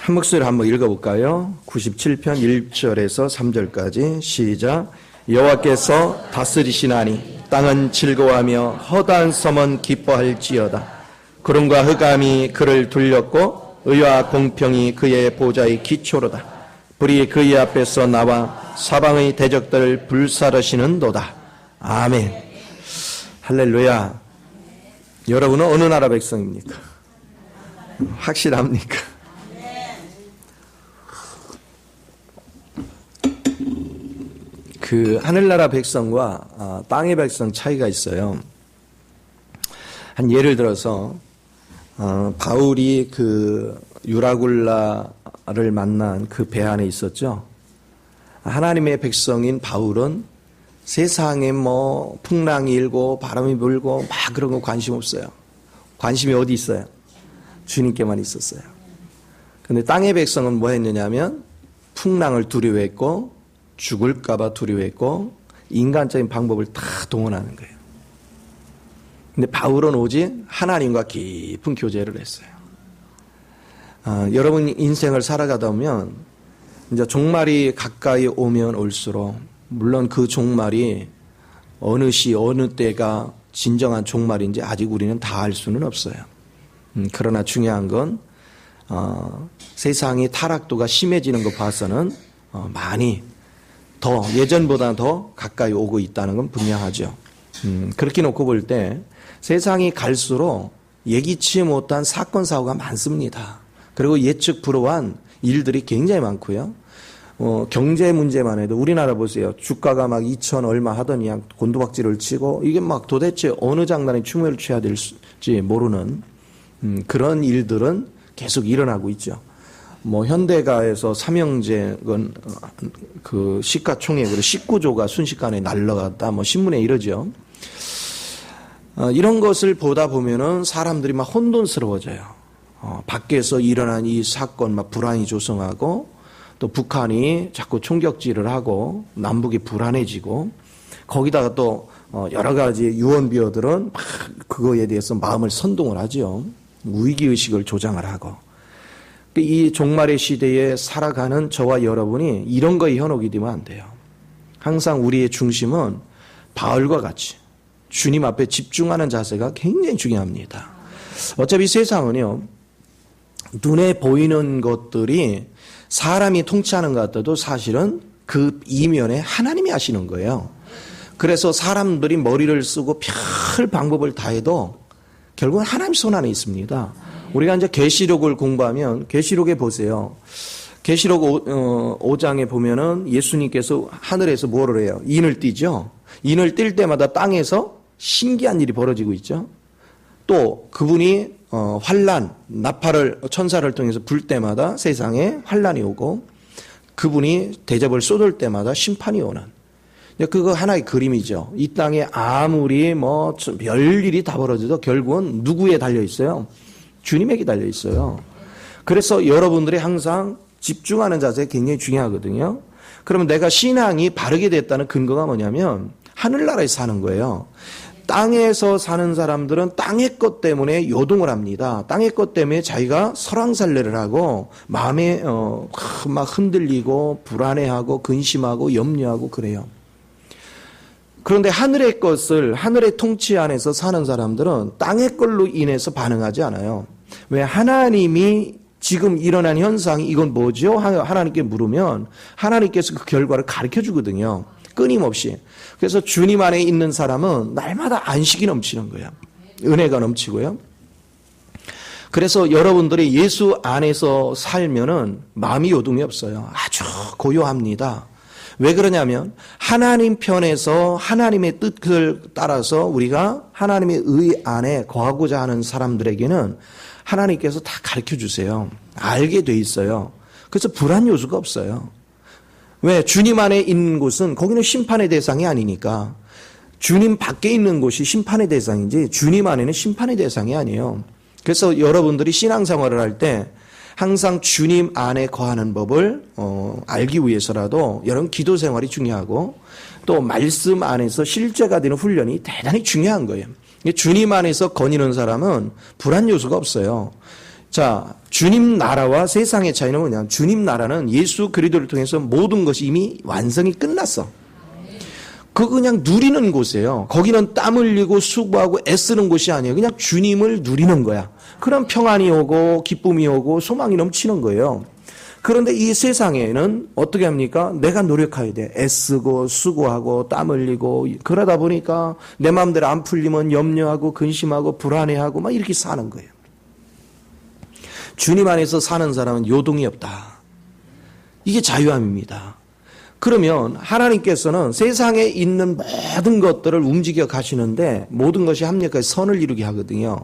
한 목소리 한번 읽어볼까요? 97편 1절에서 3절까지 시작. 여호와께서 다스리시나니 땅은 즐거워하며 허다한 섬은 기뻐할지어다. 구름과 흑암이 그를 둘렸고 의와 공평이 그의 보좌의 기초로다. 불이 그의 앞에서 나와 사방의 대적들을 불사르시는도다. 아멘. 할렐루야. 여러분은 어느 나라 백성입니까? 확실합니까? 그 하늘나라 백성과 땅의 백성 차이가 있어요. 한 예를 들어서 바울이 그 유라굴라를 만난 그 배 안에 있었죠. 하나님의 백성인 바울은 세상에 뭐 풍랑이 일고 바람이 불고 막 그런 거 관심 없어요. 관심이 어디 있어요? 주님께만 있었어요. 그런데 땅의 백성은 뭐 했느냐면 풍랑을 두려워했고 죽을까봐 두려워했고 인간적인 방법을 다 동원하는 거예요. 근데 바울은 오직 하나님과 깊은 교제를 했어요. 여러분 인생을 살아가다 보면 이제 종말이 가까이 오면 올수록 물론 그 종말이 어느 시 어느 때가 진정한 종말인지 아직 우리는 다 알 수는 없어요. 그러나 중요한 건 세상이 타락도가 심해지는 거 봐서는 많이 더 예전보다 더 가까이 오고 있다는 건 분명하죠. 그렇게 놓고 볼 때 세상이 갈수록 예기치 못한 사건 사고가 많습니다. 그리고 예측 불허한 일들이 굉장히 많고요. 경제 문제만 해도 우리나라 보세요. 주가가 막 2천 얼마 하더니 곤두박질을 치고 이게 막 도대체 어느 장단에 추모를 취해야 될지 모르는 그런 일들은 계속 일어나고 있죠. 뭐 현대가에서 삼형제건 그 시가총액으로 19조가 순식간에 날라갔다 뭐 신문에 이러죠. 이런 것을 보다 보면은 사람들이 막 혼돈스러워져요. 밖에서 일어난 이 사건 막 불안이 조성하고 또 북한이 자꾸 총격질을 하고 남북이 불안해지고 거기다가 또 여러 가지 유언비어들은 막 그거에 대해서 마음을 선동을 하죠. 위기의식을 조장을 하고. 이 종말의 시대에 살아가는 저와 여러분이 이런 거에 현혹이 되면 안 돼요. 항상 우리의 중심은 바울과 같이 주님 앞에 집중하는 자세가 굉장히 중요합니다. 어차피 세상은요, 눈에 보이는 것들이 사람이 통치하는 것 같아도 사실은 그 이면에 하나님이 하시는 거예요. 그래서 사람들이 머리를 쓰고 별 방법을 다 해도 결국은 하나님 손 안에 있습니다. 우리가 이제 계시록을 공부하면 계시록에 보세요. 계시록 5장에 보면은 예수님께서 하늘에서 뭐를 해요? 인을 띠죠. 인을 뜰 때마다 땅에서 신기한 일이 벌어지고 있죠. 또 그분이 환란, 나팔을 천사를 통해서 불 때마다 세상에 환란이 오고 그분이 대접을 쏟을 때마다 심판이 오는. 그거 하나의 그림이죠. 이 땅에 아무리 뭐 별일이 다 벌어져도 결국은 누구에 달려 있어요? 주님에게 달려 있어요. 그래서 여러분들이 항상 집중하는 자세가 굉장히 중요하거든요. 그러면 내가 신앙이 바르게 됐다는 근거가 뭐냐면 하늘나라에 사는 거예요. 땅에서 사는 사람들은 땅의 것 때문에 요동을 합니다. 땅의 것 때문에 자기가 설왕설래를 하고 마음에 막 흔들리고 불안해하고 근심하고 염려하고 그래요. 그런데 하늘의 것을 하늘의 통치 안에서 사는 사람들은 땅의 걸로 인해서 반응하지 않아요. 왜? 하나님이 지금 일어난 현상이 이건 뭐죠? 하나님께 물으면 하나님께서 그 결과를 가르쳐 주거든요. 끊임없이. 그래서 주님 안에 있는 사람은 날마다 안식이 넘치는 거예요. 은혜가 넘치고요. 그래서 여러분들이 예수 안에서 살면은 마음이 요동이 없어요. 아주 고요합니다. 왜 그러냐면 하나님 편에서 하나님의 뜻을 따라서 우리가 하나님의 의 안에 거하고자 하는 사람들에게는 하나님께서 다 가르쳐 주세요. 알게 돼 있어요. 그래서 불안 요소가 없어요. 왜? 주님 안에 있는 곳은 거기는 심판의 대상이 아니니까. 주님 밖에 있는 곳이 심판의 대상이지 주님 안에는 심판의 대상이 아니에요. 그래서 여러분들이 신앙생활을 할 때 항상 주님 안에 거하는 법을 알기 위해서라도 여러분 기도 생활이 중요하고 또 말씀 안에서 실제가 되는 훈련이 대단히 중요한 거예요. 주님 안에서 거니는 사람은 불안 요소가 없어요. 자, 주님 나라와 세상의 차이는 뭐냐? 주님 나라는 예수 그리스도를 통해서 모든 것이 이미 완성이 끝났어. 그거 그냥 누리는 곳이에요. 거기는 땀 흘리고 수고하고 애쓰는 곳이 아니에요. 그냥 주님을 누리는 거야. 그럼 평안이 오고 기쁨이 오고 소망이 넘치는 거예요. 그런데 이 세상에는 어떻게 합니까? 내가 노력해야 돼. 애쓰고 수고하고 땀 흘리고 그러다 보니까 내 마음대로 안 풀리면 염려하고 근심하고 불안해하고 막 이렇게 사는 거예요. 주님 안에서 사는 사람은 요동이 없다. 이게 자유함입니다. 그러면 하나님께서는 세상에 있는 모든 것들을 움직여 가시는데 모든 것이 합력해서 선을 이루게 하거든요.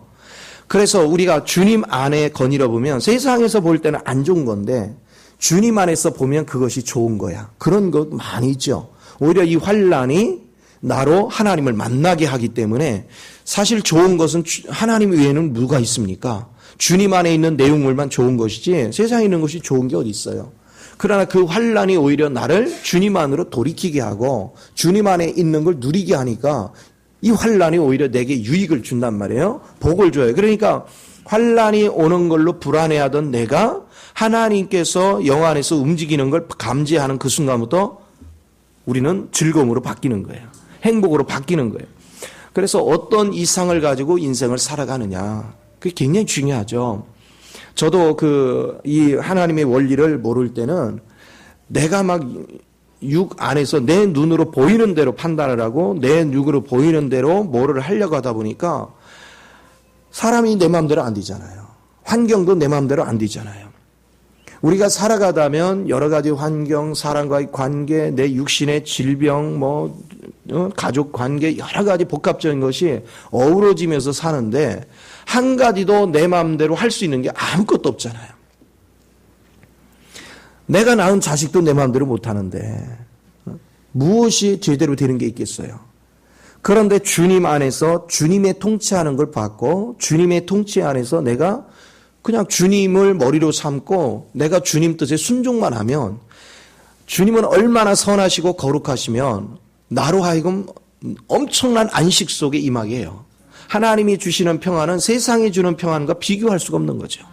그래서 우리가 주님 안에 거닐어 보면 세상에서 볼 때는 안 좋은 건데 주님 안에서 보면 그것이 좋은 거야. 그런 것 많이 있죠. 오히려 이 환난이 나로 하나님을 만나게 하기 때문에 사실 좋은 것은 하나님 외에는 누가 있습니까? 주님 안에 있는 내용물만 좋은 것이지 세상에 있는 것이 좋은 게 어디 있어요. 그러나 그 환난이 오히려 나를 주님 안으로 돌이키게 하고 주님 안에 있는 걸 누리게 하니까 이 환난이 오히려 내게 유익을 준단 말이에요. 복을 줘요. 그러니까 환난이 오는 걸로 불안해하던 내가 하나님께서 영 안에서 움직이는 걸 감지하는 그 순간부터 우리는 즐거움으로 바뀌는 거예요. 행복으로 바뀌는 거예요. 그래서 어떤 이상을 가지고 인생을 살아가느냐. 그게 굉장히 중요하죠. 저도 이 하나님의 원리를 모를 때는 내가 막 육 안에서 내 눈으로 보이는 대로 판단을 하고 내 육으로 보이는 대로 뭐를 하려고 하다 보니까 사람이 내 마음대로 안 되잖아요. 환경도 내 마음대로 안 되잖아요. 우리가 살아가다면 여러 가지 환경, 사람과의 관계, 내 육신의 질병, 가족 관계 여러 가지 복합적인 것이 어우러지면서 사는데 한 가지도 내 마음대로 할 수 있는 게 아무것도 없잖아요. 내가 낳은 자식도 내 마음대로 못 하는데 무엇이 제대로 되는 게 있겠어요? 그런데 주님 안에서 주님의 통치하는 걸 받고 주님의 통치 안에서 내가 그냥 주님을 머리로 삼고 내가 주님 뜻에 순종만 하면 주님은 얼마나 선하시고 거룩하시면 나로 하여금 엄청난 안식 속에 임하게 해요. 하나님이 주시는 평안은 세상이 주는 평안과 비교할 수가 없는 거죠.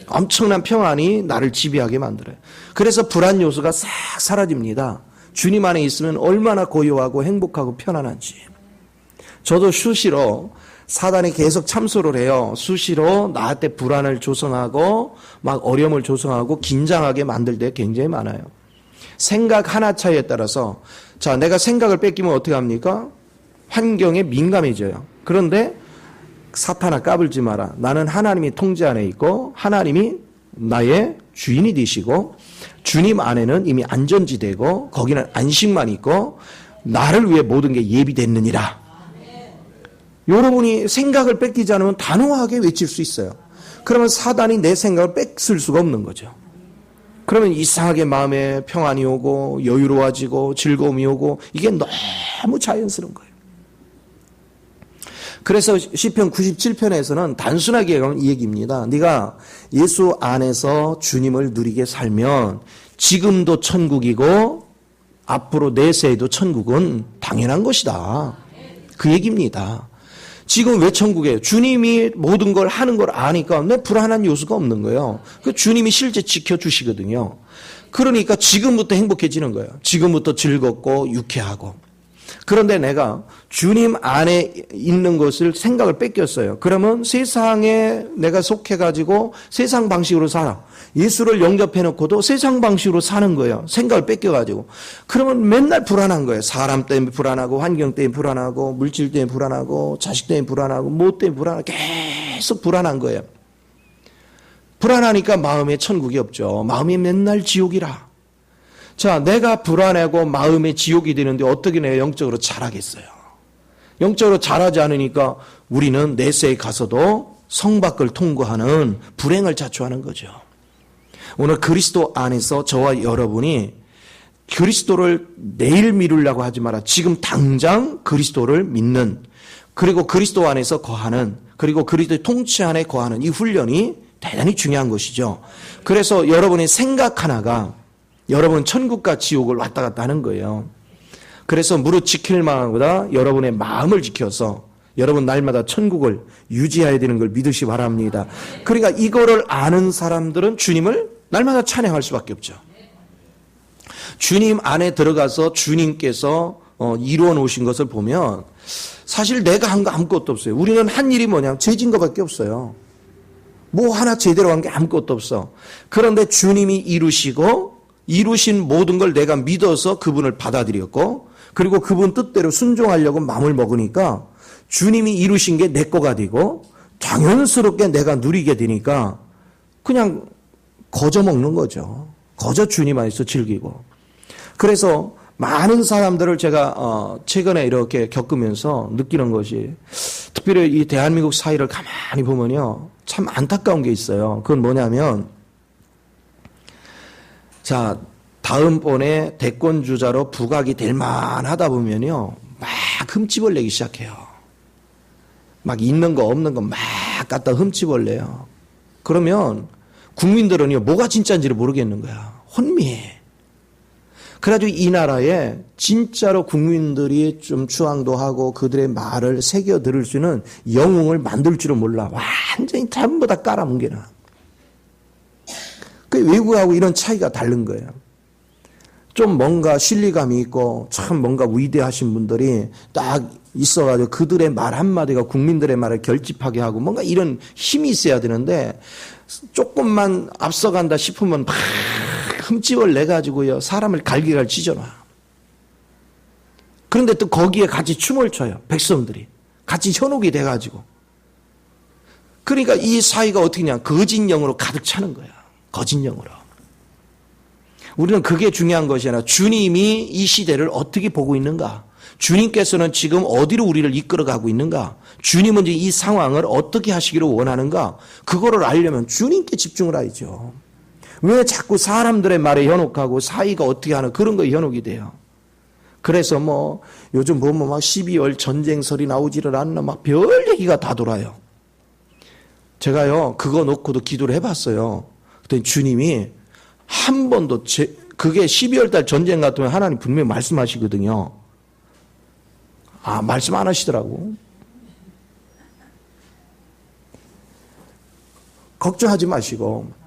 엄청난 평안이 나를 지배하게 만들어요. 그래서 불안 요소가 싹 사라집니다. 주님 안에 있으면 얼마나 고요하고 행복하고 편안한지. 저도 수시로 사단이 계속 참소를 해요. 수시로 나한테 불안을 조성하고 막 어려움을 조성하고 긴장하게 만들 때 굉장히 많아요. 생각 하나 차이에 따라서 자, 내가 생각을 뺏기면 어떻게 합니까? 환경에 민감해져요. 그런데 사탄아 까불지 마라. 나는 하나님이 통제 안에 있고 하나님이 나의 주인이 되시고 주님 안에는 이미 안전지대고 거기는 안식만 있고 나를 위해 모든 게 예비됐느니라. 여러분이 생각을 뺏기지 않으면 단호하게 외칠 수 있어요. 그러면 사단이 내 생각을 뺏을 수가 없는 거죠. 그러면 이상하게 마음에 평안이 오고 여유로워지고 즐거움이 오고 이게 너무 자연스러운 거예요. 그래서 시편 97편에서는 단순하게 얘기하면 이 얘기입니다. 네가 예수 안에서 주님을 누리게 살면 지금도 천국이고 앞으로 내세에도 천국은 당연한 것이다. 그 얘기입니다. 지금 왜 천국이에요? 주님이 모든 걸 하는 걸 아니까 내 불안한 요소가 없는 거예요. 그 주님이 실제 지켜주시거든요. 그러니까 지금부터 행복해지는 거예요. 지금부터 즐겁고 유쾌하고. 그런데 내가 주님 안에 있는 것을 생각을 뺏겼어요. 그러면 세상에 내가 속해가지고 세상 방식으로 살아. 예수를 영접해놓고도 세상 방식으로 사는 거예요. 생각을 뺏겨가지고. 그러면 맨날 불안한 거예요. 사람 때문에 불안하고 환경 때문에 불안하고 물질 때문에 불안하고 자식 때문에 불안하고 뭐 때문에 불안하고 계속 불안한 거예요. 불안하니까 마음에 천국이 없죠. 마음이 맨날 지옥이라. 자, 내가 불안하고 마음의 지옥이 되는데 어떻게 내가 영적으로 자라겠어요? 영적으로 자라지 않으니까 우리는 내세에 가서도 성밖을 통과하는 불행을 자초하는 거죠. 오늘 그리스도 안에서 저와 여러분이 그리스도를 내일 미루려고 하지 마라. 지금 당장 그리스도를 믿는, 그리고 그리스도 안에서 거하는, 그리고 그리스도의 통치 안에 거하는 이 훈련이 대단히 중요한 것이죠. 그래서 여러분의 생각 하나가 여러분 천국과 지옥을 왔다 갔다 하는 거예요. 그래서 무릇 지킬 만보다 여러분의 마음을 지켜서 여러분 날마다 천국을 유지해야 되는 걸 믿으시 바랍니다. 그러니까 이거를 아는 사람들은 주님을 날마다 찬양할 수밖에 없죠. 주님 안에 들어가서 주님께서 이루어 놓으신 것을 보면 사실 내가 한 거 아무것도 없어요. 우리는 한 일이 뭐냐? 죄진 것밖에 없어요. 뭐 하나 제대로 한 게 아무것도 없어. 그런데 주님이 이루신 모든 걸 내가 믿어서 그분을 받아들였고, 그리고 그분 뜻대로 순종하려고 마음을 먹으니까 주님이 이루신 게 내 거가 되고 당연스럽게 내가 누리게 되니까 그냥 거저 먹는 거죠. 거저 주님 안에서 즐기고. 그래서 많은 사람들을 제가 최근에 이렇게 겪으면서 느끼는 것이, 특별히 이 대한민국 사회를 가만히 보면요, 참 안타까운 게 있어요. 그건 뭐냐면, 자, 다음번에 대권 주자로 부각이 될 만하다 보면요, 막 흠집을 내기 시작해요. 막 있는 거 없는 거 막 갖다 흠집을 내요. 그러면 국민들은요, 뭐가 진짜인지를 모르겠는 거야. 혼미해. 그래가지고 이 나라에 진짜로 국민들이 좀 추앙도 하고 그들의 말을 새겨 들을 수 있는 영웅을 만들 줄은 몰라. 완전히 전부 다 깔아뭉개나. 그 외국하고 이런 차이가 다른 거예요. 좀 뭔가 신뢰감이 있고 참 뭔가 위대하신 분들이 딱 있어가지고 그들의 말 한마디가 국민들의 말을 결집하게 하고 뭔가 이런 힘이 있어야 되는데, 조금만 앞서간다 싶으면 막 흠집을 내가지고요, 사람을 갈기갈 찢어놔. 그런데 또 거기에 같이 춤을 춰요. 백성들이. 같이 현혹이 돼가지고. 그러니까 이 사회가 어떻게냐, 거짓영으로 가득 차는 거야. 거짓영으로. 우리는 그게 중요한 것이 아니라 주님이 이 시대를 어떻게 보고 있는가, 주님께서는 지금 어디로 우리를 이끌어가고 있는가, 주님은 이 상황을 어떻게 하시기를 원하는가, 그거를 알려면 주님께 집중을 하죠. 왜 자꾸 사람들의 말에 현혹하고 사이가 어떻게 하는 그런 거에 현혹이 돼요. 그래서 뭐 요즘 보면 막 12월 전쟁설이 나오지를 않나 막 별 얘기가 다 돌아요. 제가요 그거 놓고도 기도를 해봤어요. 그랬더니 주님이 한 번도 그게 12월 달 전쟁 같으면 하나님 분명히 말씀하시거든요. 아, 말씀 안 하시더라고. 걱정하지 마시고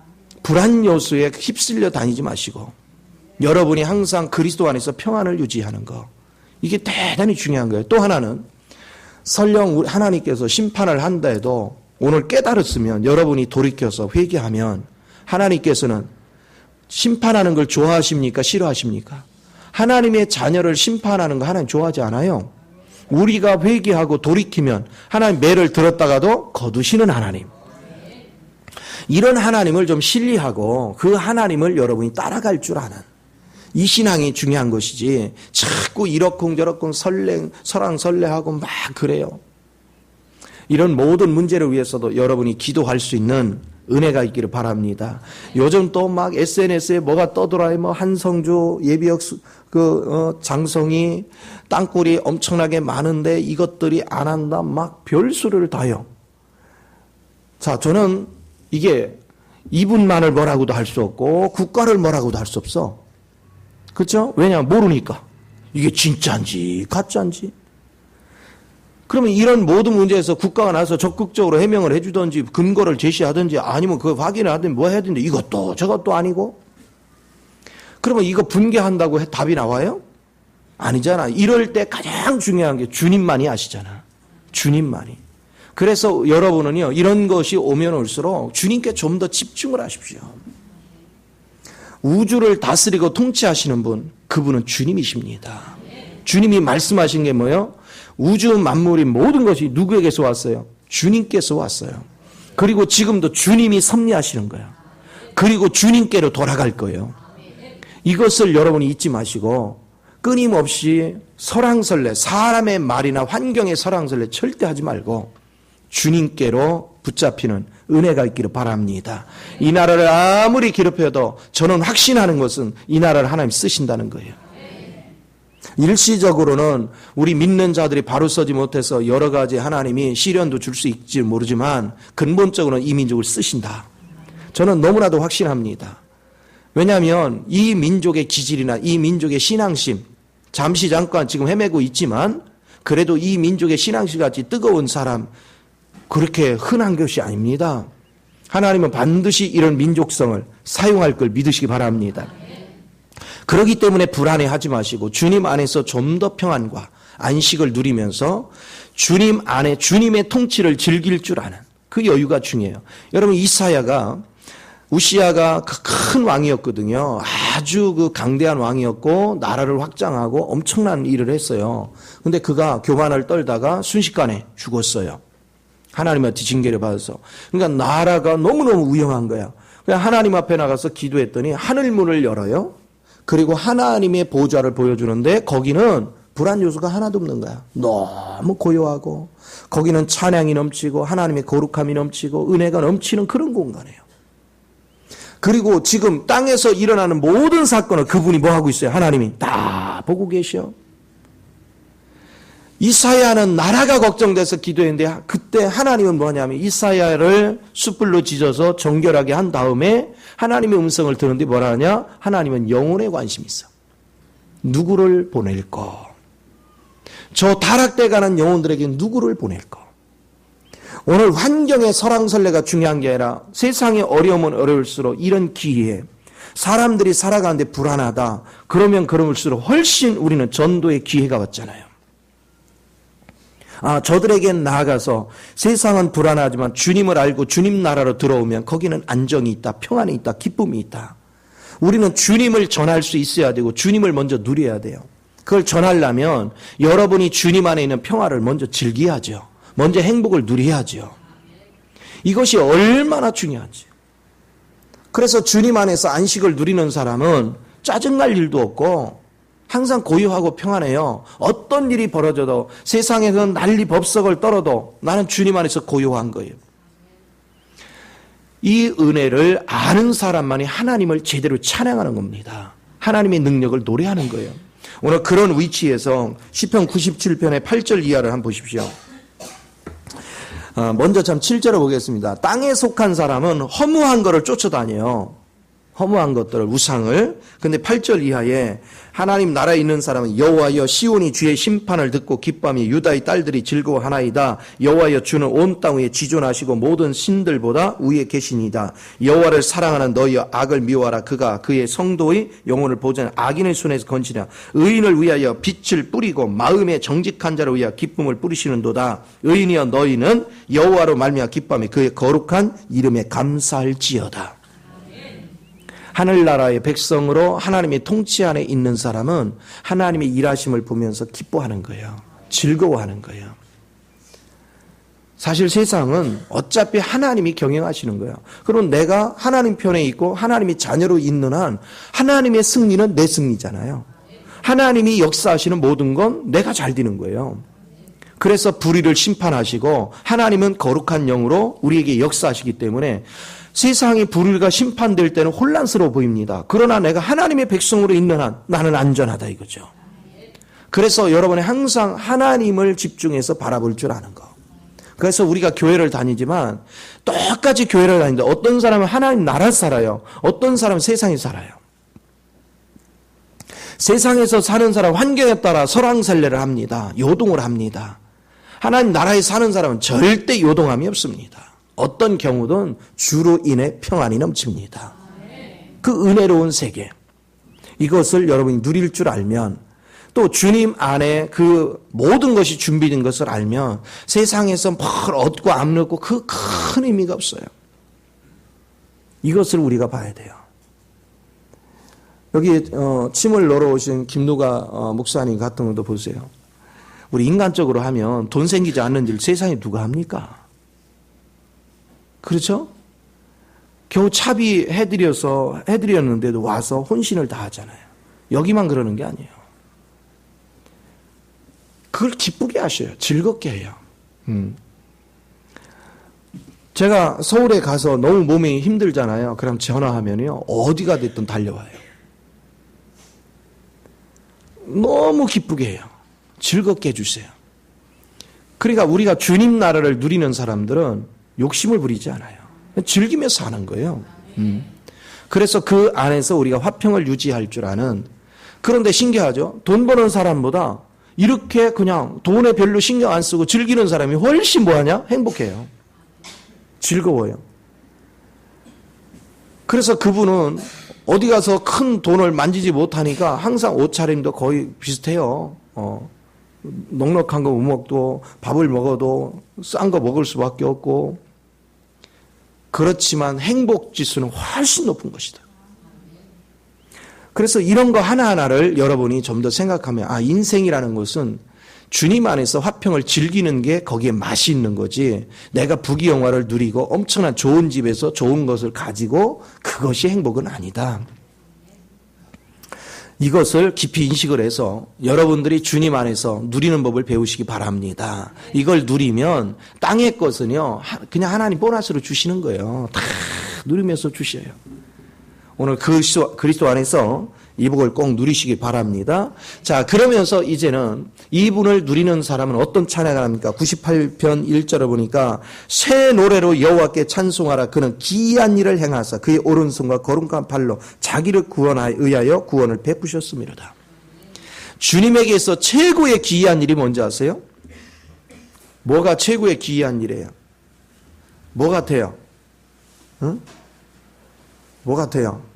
불안 요소에 휩쓸려 다니지 마시고 여러분이 항상 그리스도 안에서 평안을 유지하는 거, 이게 대단히 중요한 거예요. 또 하나는 설령 하나님께서 심판을 한다 해도 오늘 깨달았으면 여러분이 돌이켜서 회개하면 하나님께서는 심판하는 걸 좋아하십니까? 싫어하십니까? 하나님의 자녀를 심판하는 거 하나님 좋아하지 않아요. 우리가 회개하고 돌이키면 하나님 매를 들었다가도 거두시는 하나님. 이런 하나님을 좀 신뢰하고 그 하나님을 여러분이 따라갈 줄 아는 이 신앙이 중요한 것이지, 자꾸 이러쿵저러쿵 설왕설래하고 막 그래요. 이런 모든 문제를 위해서도 여러분이 기도할 수 있는 은혜가 있기를 바랍니다. 요즘 또 막 SNS에 뭐가 떠돌아요. 뭐 한성주, 예비역 장성이 땅굴이 엄청나게 많은데 이것들이 안 한다. 막 별수를 다요. 자, 저는 이게 이분만을 뭐라고도 할 수 없고 국가를 뭐라고도 할 수 없어. 그렇죠? 왜냐하면 모르니까. 이게 진짜인지 가짜인지. 그러면 이런 모든 문제에서 국가가 나서 적극적으로 해명을 해주든지 근거를 제시하든지 아니면 그 확인을 하든지 뭐 해야 되는데 이것도 저것도 아니고. 그러면 이거 분개한다고 답이 나와요? 아니잖아. 이럴 때 가장 중요한 게 주님만이 아시잖아. 주님만이. 그래서 여러분은요, 이런 것이 오면 올수록 주님께 좀 더 집중을 하십시오. 우주를 다스리고 통치하시는 분, 그분은 주님이십니다. 주님이 말씀하신 게 뭐예요? 우주 만물이 모든 것이 누구에게서 왔어요? 주님께서 왔어요. 그리고 지금도 주님이 섭리하시는 거예요. 그리고 주님께로 돌아갈 거예요. 이것을 여러분이 잊지 마시고 끊임없이 설왕설래, 사람의 말이나 환경의 설왕설래 절대 하지 말고 주님께로 붙잡히는 은혜가 있기를 바랍니다. 이 나라를 아무리 괴롭혀도 저는 확신하는 것은 이 나라를 하나님 쓰신다는 거예요. 일시적으로는 우리 믿는 자들이 바로 서지 못해서 여러 가지 하나님이 시련도 줄 수 있을지 모르지만 근본적으로는 이 민족을 쓰신다. 저는 너무나도 확신합니다. 왜냐하면 이 민족의 기질이나 이 민족의 신앙심, 잠시 잠깐 지금 헤매고 있지만 그래도 이 민족의 신앙실같이 뜨거운 사람 그렇게 흔한 것이 아닙니다. 하나님은 반드시 이런 민족성을 사용할 걸 믿으시기 바랍니다. 그렇기 때문에 불안해하지 마시고 주님 안에서 좀 더 평안과 안식을 누리면서 주님 안에 주님의 통치를 즐길 줄 아는 그 여유가 중요해요. 여러분 우시야가 큰 왕이었거든요. 아주 그 강대한 왕이었고 나라를 확장하고 엄청난 일을 했어요. 근데 그가 교만을 떨다가 순식간에 죽었어요. 하나님한테 징계를 받아서. 그러니까 나라가 너무너무 위험한 거야. 그냥 하나님 앞에 나가서 기도했더니 하늘문을 열어요. 그리고 하나님의 보좌를 보여주는데 거기는 불안 요소가 하나도 없는 거야. 너무 고요하고 거기는 찬양이 넘치고 하나님의 거룩함이 넘치고 은혜가 넘치는 그런 공간이에요. 그리고 지금 땅에서 일어나는 모든 사건을 그분이 뭐 하고 있어요? 하나님이 다 보고 계셔. 이사야는 나라가 걱정돼서 기도했는데 그때 하나님은 뭐냐면 이사야를 숯불로 지져서 정결하게 한 다음에 하나님의 음성을 들었는데 뭐라 하냐? 하나님은 영혼에 관심이 있어. 누구를 보낼까? 저 타락돼 가는 영혼들에게 누구를 보낼까? 오늘 환경의 설왕설래가 중요한 게 아니라 세상의 어려움은 어려울수록 이런 기회에 사람들이 살아가는데 불안하다. 그러면 그럴수록 훨씬 우리는 전도의 기회가 왔잖아요. 저들에게 나아가서 세상은 불안하지만 주님을 알고 주님 나라로 들어오면 거기는 안정이 있다, 평안이 있다, 기쁨이 있다. 우리는 주님을 전할 수 있어야 되고 주님을 먼저 누려야 돼요. 그걸 전하려면 여러분이 주님 안에 있는 평화를 먼저 즐겨야죠. 먼저 행복을 누려야죠. 이것이 얼마나 중요한지. 그래서 주님 안에서 안식을 누리는 사람은 짜증날 일도 없고 항상 고요하고 평안해요. 어떤 일이 벌어져도 세상에서 난리 법석을 떨어도 나는 주님 안에서 고요한 거예요. 이 은혜를 아는 사람만이 하나님을 제대로 찬양하는 겁니다. 하나님의 능력을 노래하는 거예요. 오늘 그런 위치에서 시편 97편의 8절 이하를 한번 보십시오. 먼저 참 7절을 보겠습니다. 땅에 속한 사람은 허무한 것을 쫓아다녀요. 허무한 것들을, 우상을. 근데 8절 이하에 하나님 나라에 있는 사람은 여호와여 시온이 주의 심판을 듣고 기뻐하며 유다의 딸들이 즐거워하나이다. 여호와여 주는 온 땅 위에 지존하시고 모든 신들보다 위에 계시니이다. 여호와를 사랑하는 너희여 악을 미워하라. 그가 그의 성도의 영혼을 보존하여 악인의 손에서 건지랴. 의인을 위하여 빛을 뿌리고 마음에 정직한 자를 위하여 기쁨을 뿌리시는도다. 의인이여 너희는 여호와로 말미암아 기뻐하며 그의 거룩한 이름에 감사할지어다. 하늘나라의 백성으로 하나님의 통치 안에 있는 사람은 하나님의 일하심을 보면서 기뻐하는 거예요. 즐거워하는 거예요. 사실 세상은 어차피 하나님이 경영하시는 거예요. 그럼 내가 하나님 편에 있고 하나님의 자녀로 있는 한 하나님의 승리는 내 승리잖아요. 하나님이 역사하시는 모든 건 내가 잘 되는 거예요. 그래서 불의를 심판하시고 하나님은 거룩한 영으로 우리에게 역사하시기 때문에 세상이 불의가 심판될 때는 혼란스러워 보입니다. 그러나 내가 하나님의 백성으로 있는 한 나는 안전하다 이거죠. 그래서 여러분이 항상 하나님을 집중해서 바라볼 줄 아는 거. 그래서 우리가 교회를 다니지만 똑같이 교회를 다니는데 어떤 사람은 하나님 나라 살아요. 어떤 사람은 세상에 살아요. 세상에서 사는 사람 환경에 따라 설왕설래를 합니다. 요동을 합니다. 하나님 나라에 사는 사람은 절대 요동함이 없습니다. 어떤 경우든 주로 인해 평안이 넘칩니다. 그 은혜로운 세계, 이것을 여러분이 누릴 줄 알면 또 주님 안에 그 모든 것이 준비된 것을 알면 세상에서 뭘 얻고 안 얻고 그 큰 의미가 없어요. 이것을 우리가 봐야 돼요. 여기 침을 넣으러 오신 김누가 목사님 같은 것도 보세요. 우리 인간적으로 하면 돈 생기지 않는 일 세상에 누가 합니까? 그렇죠? 겨우 차비 해드렸는데도 와서 혼신을 다 하잖아요. 여기만 그러는 게 아니에요. 그걸 기쁘게 하셔요. 즐겁게 해요. 제가 서울에 가서 너무 몸이 힘들잖아요. 그럼 전화하면요. 어디가 됐든 달려와요. 너무 기쁘게 해요. 즐겁게 해주세요. 그러니까 우리가 주님 나라를 누리는 사람들은 욕심을 부리지 않아요. 즐기면서 사는 거예요. 그래서 그 안에서 우리가 화평을 유지할 줄 아는. 그런데 신기하죠. 돈 버는 사람보다 이렇게 그냥 돈에 별로 신경 안 쓰고 즐기는 사람이 훨씬 뭐하냐? 행복해요. 즐거워요. 그래서 그분은 어디 가서 큰 돈을 만지지 못하니까 항상 옷차림도 거의 비슷해요. 넉넉한 거 못 먹도 밥을 먹어도 싼 거 먹을 수밖에 없고, 그렇지만 행복 지수는 훨씬 높은 것이다. 그래서 이런 거 하나하나를 여러분이 좀 더 생각하면, 인생이라는 것은 주님 안에서 화평을 즐기는 게 거기에 맛이 있는 거지, 내가 부귀영화를 누리고 엄청난 좋은 집에서 좋은 것을 가지고 그것이 행복은 아니다. 이것을 깊이 인식을 해서 여러분들이 주님 안에서 누리는 법을 배우시기 바랍니다. 이걸 누리면 땅의 것은요, 그냥 하나님 보너스로 주시는 거예요. 다 누리면서 주셔요. 오늘 그리스도 안에서 이 복을 꼭 누리시기 바랍니다. 자, 그러면서 이제는 이분을 누리는 사람은 어떤 찬양을 합니까? 98편 1절을 보니까 새 노래로 여호와께 찬송하라. 그는 기이한 일을 행하사 그의 오른손과 거룩한 팔로 자기를 의하여 구원을 베푸셨습니다. 주님에게서 최고의 기이한 일이 뭔지 아세요? 뭐가 최고의 기이한 일이에요? 뭐 같아요? 응? 뭐 같아요?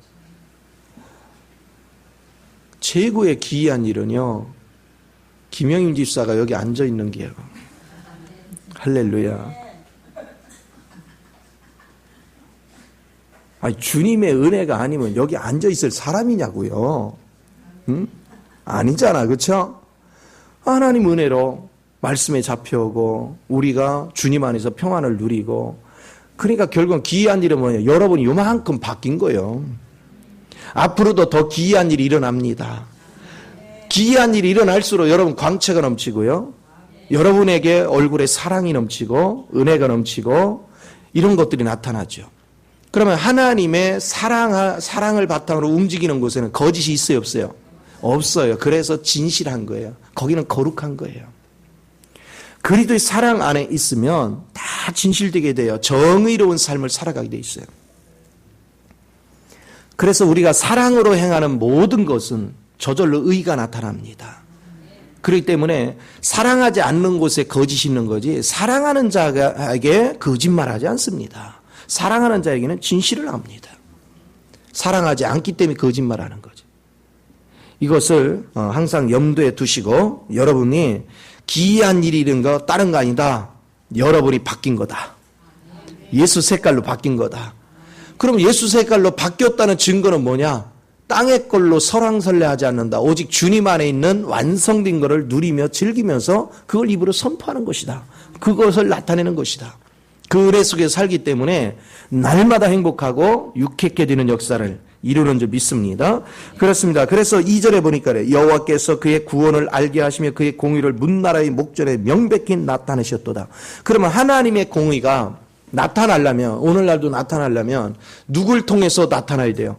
최고의 기이한 일은요, 김영임 집사가 여기 앉아 있는 게요. 할렐루야. 주님의 은혜가 아니면 여기 앉아 있을 사람이냐고요. 응? 아니잖아, 그렇죠? 하나님 은혜로 말씀에 잡혀오고 우리가 주님 안에서 평안을 누리고, 그러니까 결국은 기이한 일은 뭐예요? 여러분이 요만큼 바뀐 거예요. 앞으로도 더 기이한 일이 일어납니다. 기이한 일이 일어날수록 여러분 광채가 넘치고요, 여러분에게 얼굴에 사랑이 넘치고 은혜가 넘치고 이런 것들이 나타나죠. 그러면 하나님의 사랑을 바탕으로 움직이는 곳에는 거짓이 있어요, 없어요? 없어요. 그래서 진실한 거예요. 거기는 거룩한 거예요. 그리스도의 사랑 안에 있으면 다 진실되게 돼요. 정의로운 삶을 살아가게 돼 있어요. 그래서 우리가 사랑으로 행하는 모든 것은 저절로 의가 나타납니다. 그렇기 때문에 사랑하지 않는 곳에 거짓이 있는 거지, 사랑하는 자에게 거짓말하지 않습니다. 사랑하는 자에게는 진실을 합니다. 사랑하지 않기 때문에 거짓말하는 거죠. 이것을 항상 염두에 두시고, 여러분이 기이한 일이 이런 거 다른 거 아니다. 여러분이 바뀐 거다. 예수 색깔로 바뀐 거다. 그럼 예수 색깔로 바뀌었다는 증거는 뭐냐? 땅의 걸로 설왕설래하지 않는다. 오직 주님 안에 있는 완성된 것을 누리며 즐기면서 그걸 입으로 선포하는 것이다. 그것을 나타내는 것이다. 그 은혜 속에 살기 때문에 날마다 행복하고 유쾌하게 되는 역사를 이루는 줄 믿습니다. 그렇습니다. 그래서 2절에 보니까 여호와께서 그의 구원을 알게 하시며 그의 공의를 문나라의 목전에 명백히 나타내셨도다. 그러면 하나님의 공의가 나타나려면, 오늘날도 나타나려면 누굴 통해서 나타나야 돼요?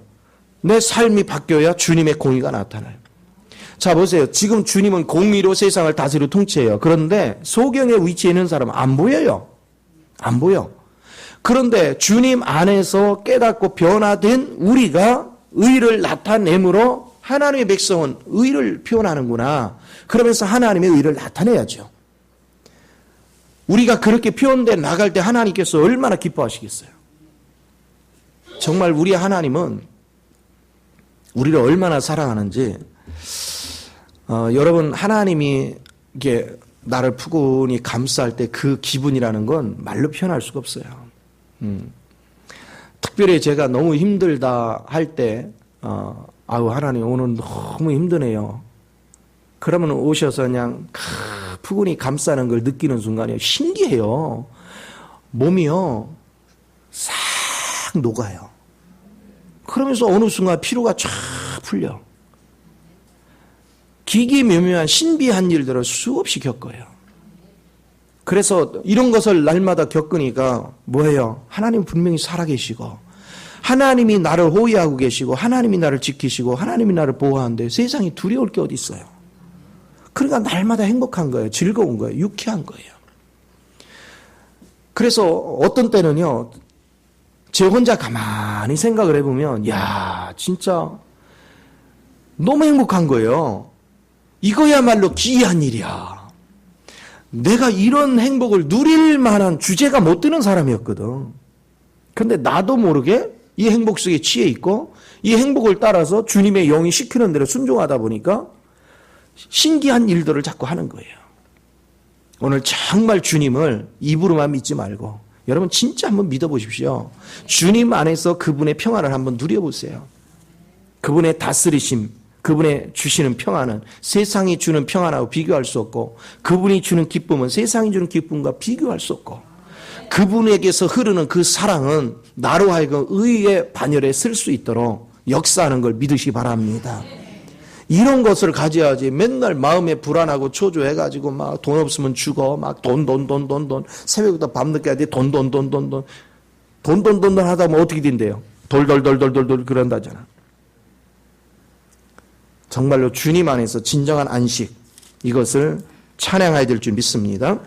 내 삶이 바뀌어야 주님의 공의가 나타나요. 자, 보세요. 지금 주님은 공의로 세상을 다스리고 통치해요. 그런데 소경에 위치해 있는 사람은 안 보여요. 안 보여. 그런데 주님 안에서 깨닫고 변화된 우리가 의를 나타내므로 하나님의 백성은 의를 표현하는구나. 그러면서 하나님의 의를 나타내야죠. 우리가 그렇게 표현돼 나갈 때 하나님께서 얼마나 기뻐하시겠어요. 정말 우리 하나님은 우리를 얼마나 사랑하는지, 여러분, 하나님이 이게 나를 푸근히 감싸할 때 그 기분이라는 건 말로 표현할 수가 없어요. 특별히 제가 너무 힘들다 할 때, 하나님 오늘 너무 힘드네요. 그러면 오셔서 그냥 푸근히 감싸는 걸 느끼는 순간에 신기해요. 몸이요 싹 녹아요. 그러면서 어느 순간 피로가 쫙 풀려. 기기묘묘한 신비한 일들을 수없이 겪어요. 그래서 이런 것을 날마다 겪으니까 뭐예요? 하나님 분명히 살아계시고, 하나님이 나를 호위하고 계시고, 하나님이 나를 지키시고, 하나님이 나를 보호하는데 세상이 두려울 게 어디 있어요? 그러니까 날마다 행복한 거예요. 즐거운 거예요. 유쾌한 거예요. 그래서 어떤 때는요, 제 혼자 가만히 생각을 해보면, 야, 진짜 너무 행복한 거예요. 이거야말로 기이한 일이야. 내가 이런 행복을 누릴 만한 주제가 못 되는 사람이었거든. 그런데 나도 모르게 이 행복 속에 취해 있고 이 행복을 따라서 주님의 영이 시키는 대로 순종하다 보니까 신기한 일들을 자꾸 하는 거예요. 오늘 정말 주님을 입으로만 믿지 말고 여러분 진짜 한번 믿어보십시오. 주님 안에서 그분의 평안을 한번 누려보세요. 그분의 다스리심, 그분의 주시는 평안은 세상이 주는 평안하고 비교할 수 없고 그분이 주는 기쁨은 세상이 주는 기쁨과 비교할 수 없고 그분에게서 흐르는 그 사랑은 나로 하여금 의의 반열에 설 수 있도록 역사하는 걸 믿으시 바랍니다. 이런 것을 가져야지 맨날 마음에 불안하고 초조해가지고 막 돈 없으면 죽어 막 돈 새벽부터 밤늦게 하지 돈 하다 보면 어떻게 된대요? 돌 그런다잖아. 정말로 주님 안에서 진정한 안식 이것을 찬양해야 될 줄 믿습니다.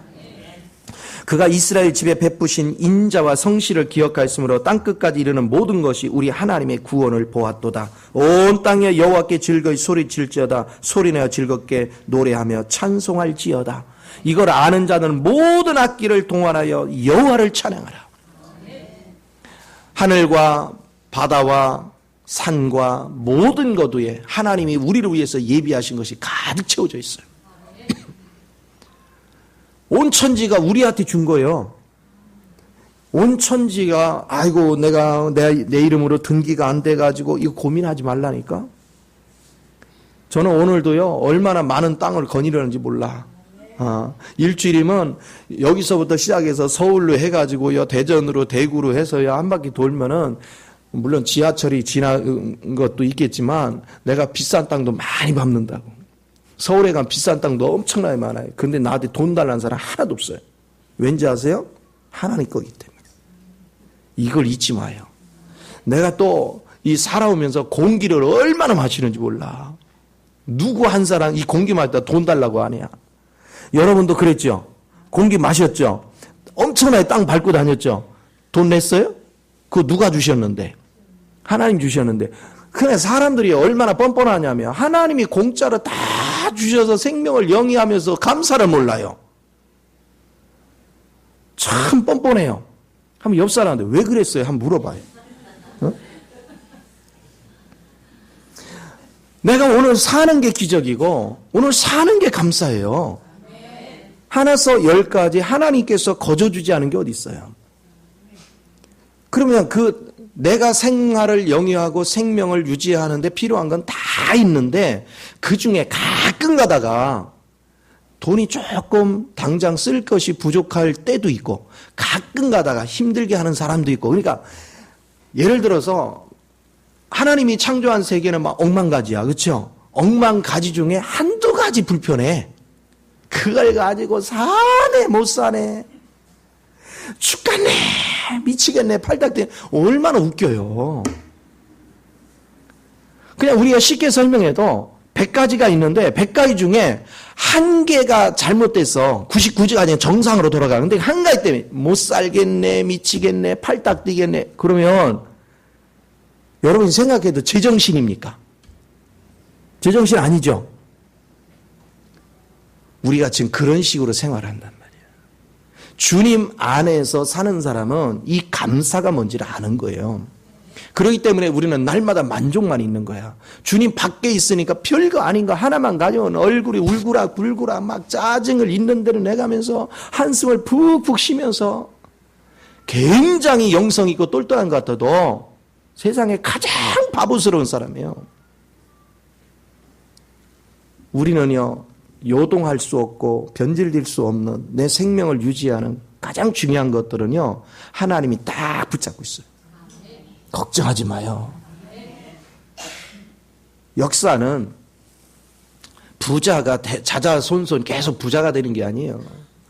그가 이스라엘 집에 베푸신 인자와 성실을 기억하였으므로 땅끝까지 이르는 모든 것이 우리 하나님의 구원을 보았도다. 온 땅에 여호와께 즐거이 소리칠지어다. 소리내어 즐겁게 노래하며 찬송할지어다. 이걸 아는 자는 모든 악기를 동원하여 여호와를 찬양하라. 하늘과 바다와 산과 모든 것 위에 하나님이 우리를 위해서 예비하신 것이 가득 채워져 있어요. 온 천지가 우리한테 준 거예요. 온 천지가 아이고 내가 내 이름으로 등기가 안 돼가지고 이거 고민하지 말라니까. 저는 오늘도요 얼마나 많은 땅을 거니려는지 몰라. 일주일이면 여기서부터 시작해서 서울로 해가지고요 대전으로 대구로 해서요 한 바퀴 돌면은 물론 지하철이 지나간 것도 있겠지만 내가 비싼 땅도 많이 밟는다고. 서울에 가면 비싼 땅도 엄청나게 많아요. 근데 나한테 돈 달라는 사람 하나도 없어요. 왠지 아세요? 하나님 거기 때문에. 이걸 잊지 마요. 내가 또 이 살아오면서 공기를 얼마나 마시는지 몰라. 누구 한 사람 이 공기 마실 때 돈 달라고 하냐. 여러분도 그랬죠? 공기 마셨죠? 엄청나게 땅 밟고 다녔죠? 돈 냈어요? 그거 누가 주셨는데? 하나님 주셨는데. 그래 사람들이 얼마나 뻔뻔하냐면 하나님이 공짜로 다 주셔서 생명을 영위하면서 감사를 몰라요. 참 뻔뻔해요. 한번 옆 사람한테 왜 그랬어요? 한번 물어봐요. 어? 내가 오늘 사는 게 기적이고 오늘 사는 게 감사해요. 하나서 10가지 하나님께서 거저주지 않은 게 어디 있어요. 그러면 내가 생활을 영위하고 생명을 유지하는데 필요한 건 다 있는데 그 중에 가끔 가다가 돈이 조금 당장 쓸 것이 부족할 때도 있고 가끔 가다가 힘들게 하는 사람도 있고 그러니까 예를 들어서 하나님이 창조한 세계는 막 억만가지야. 그렇죠? 억만가지 중에 한두 가지 불편해. 그걸 가지고 사네 못 사네. 죽겠네 미치겠네 팔딱대 얼마나 웃겨요. 그냥 우리가 쉽게 설명해도 100가지가 있는데 100가지 중에 한 개가 잘못돼서 99가지가 정상으로 돌아가는데 한 가지 때문에 못 살겠네 미치겠네 팔딱 뛰겠네 그러면 여러분이 생각해도 제정신입니까? 제정신 아니죠? 우리가 지금 그런 식으로 생활한단 말이에요. 주님 안에서 사는 사람은 이 감사가 뭔지를 아는 거예요. 그렇기 때문에 우리는 날마다 만족만 있는 거야. 주님 밖에 있으니까 별거 아닌 거 하나만 가져온 얼굴이 울구라 막 짜증을 있는 대로 내가면서 한숨을 푹푹 쉬면서 굉장히 영성 있고 똘똘한 것 같아도 세상에 가장 바보스러운 사람이에요. 우리는요 요동할 수 없고 변질될 수 없는 내 생명을 유지하는 가장 중요한 것들은요 하나님이 딱 붙잡고 있어요. 걱정하지 마요. 역사는 부자가 자자손손 계속 부자가 되는 게 아니에요.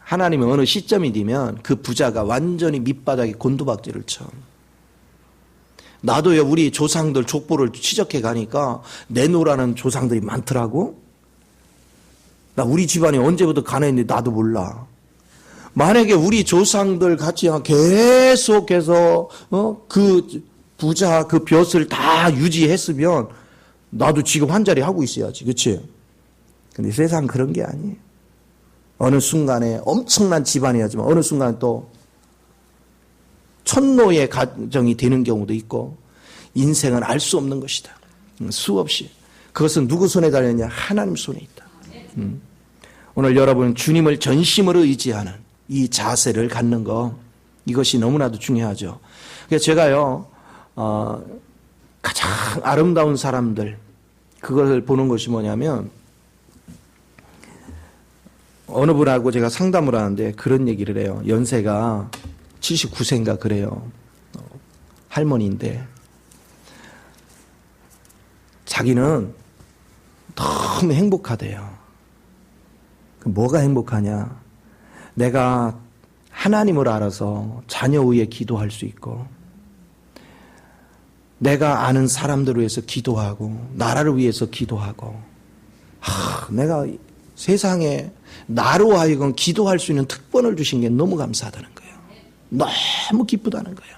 하나님은 어느 시점이 되면 그 부자가 완전히 밑바닥에 곤두박질을 쳐. 나도요 우리 조상들 족보를 추적해 가니까 내노라는 조상들이 많더라고. 나 우리 집안이 언제부터 가난했는데 나도 몰라. 만약에 우리 조상들 같이 계속해서 그 부자 그 벼슬 다 유지했으면 나도 지금 한 자리 하고 있어야지. 그렇지? 근데 세상 그런 게 아니에요. 어느 순간에 엄청난 집안이었지만 어느 순간 또 천노의 가정이 되는 경우도 있고 인생은 알 수 없는 것이다. 수없이. 그것은 누구 손에 달렸냐? 하나님 손에 있다. 오늘 여러분 주님을 전심으로 의지하는 이 자세를 갖는 거 이것이 너무나도 중요하죠. 그래서 제가요 가장 아름다운 사람들 그걸 보는 것이 뭐냐면 어느 분하고 제가 상담을 하는데 그런 얘기를 해요. 연세가 79세인가 그래요. 할머니인데 자기는 너무 행복하대요. 뭐가 행복하냐? 내가 하나님을 알아서 자녀 위해 기도할 수 있고 내가 아는 사람들을 위해서 기도하고 나라를 위해서 기도하고 내가 세상에 나로 하여금 기도할 수 있는 특권을 주신 게 너무 감사하다는 거예요. 너무 기쁘다는 거예요.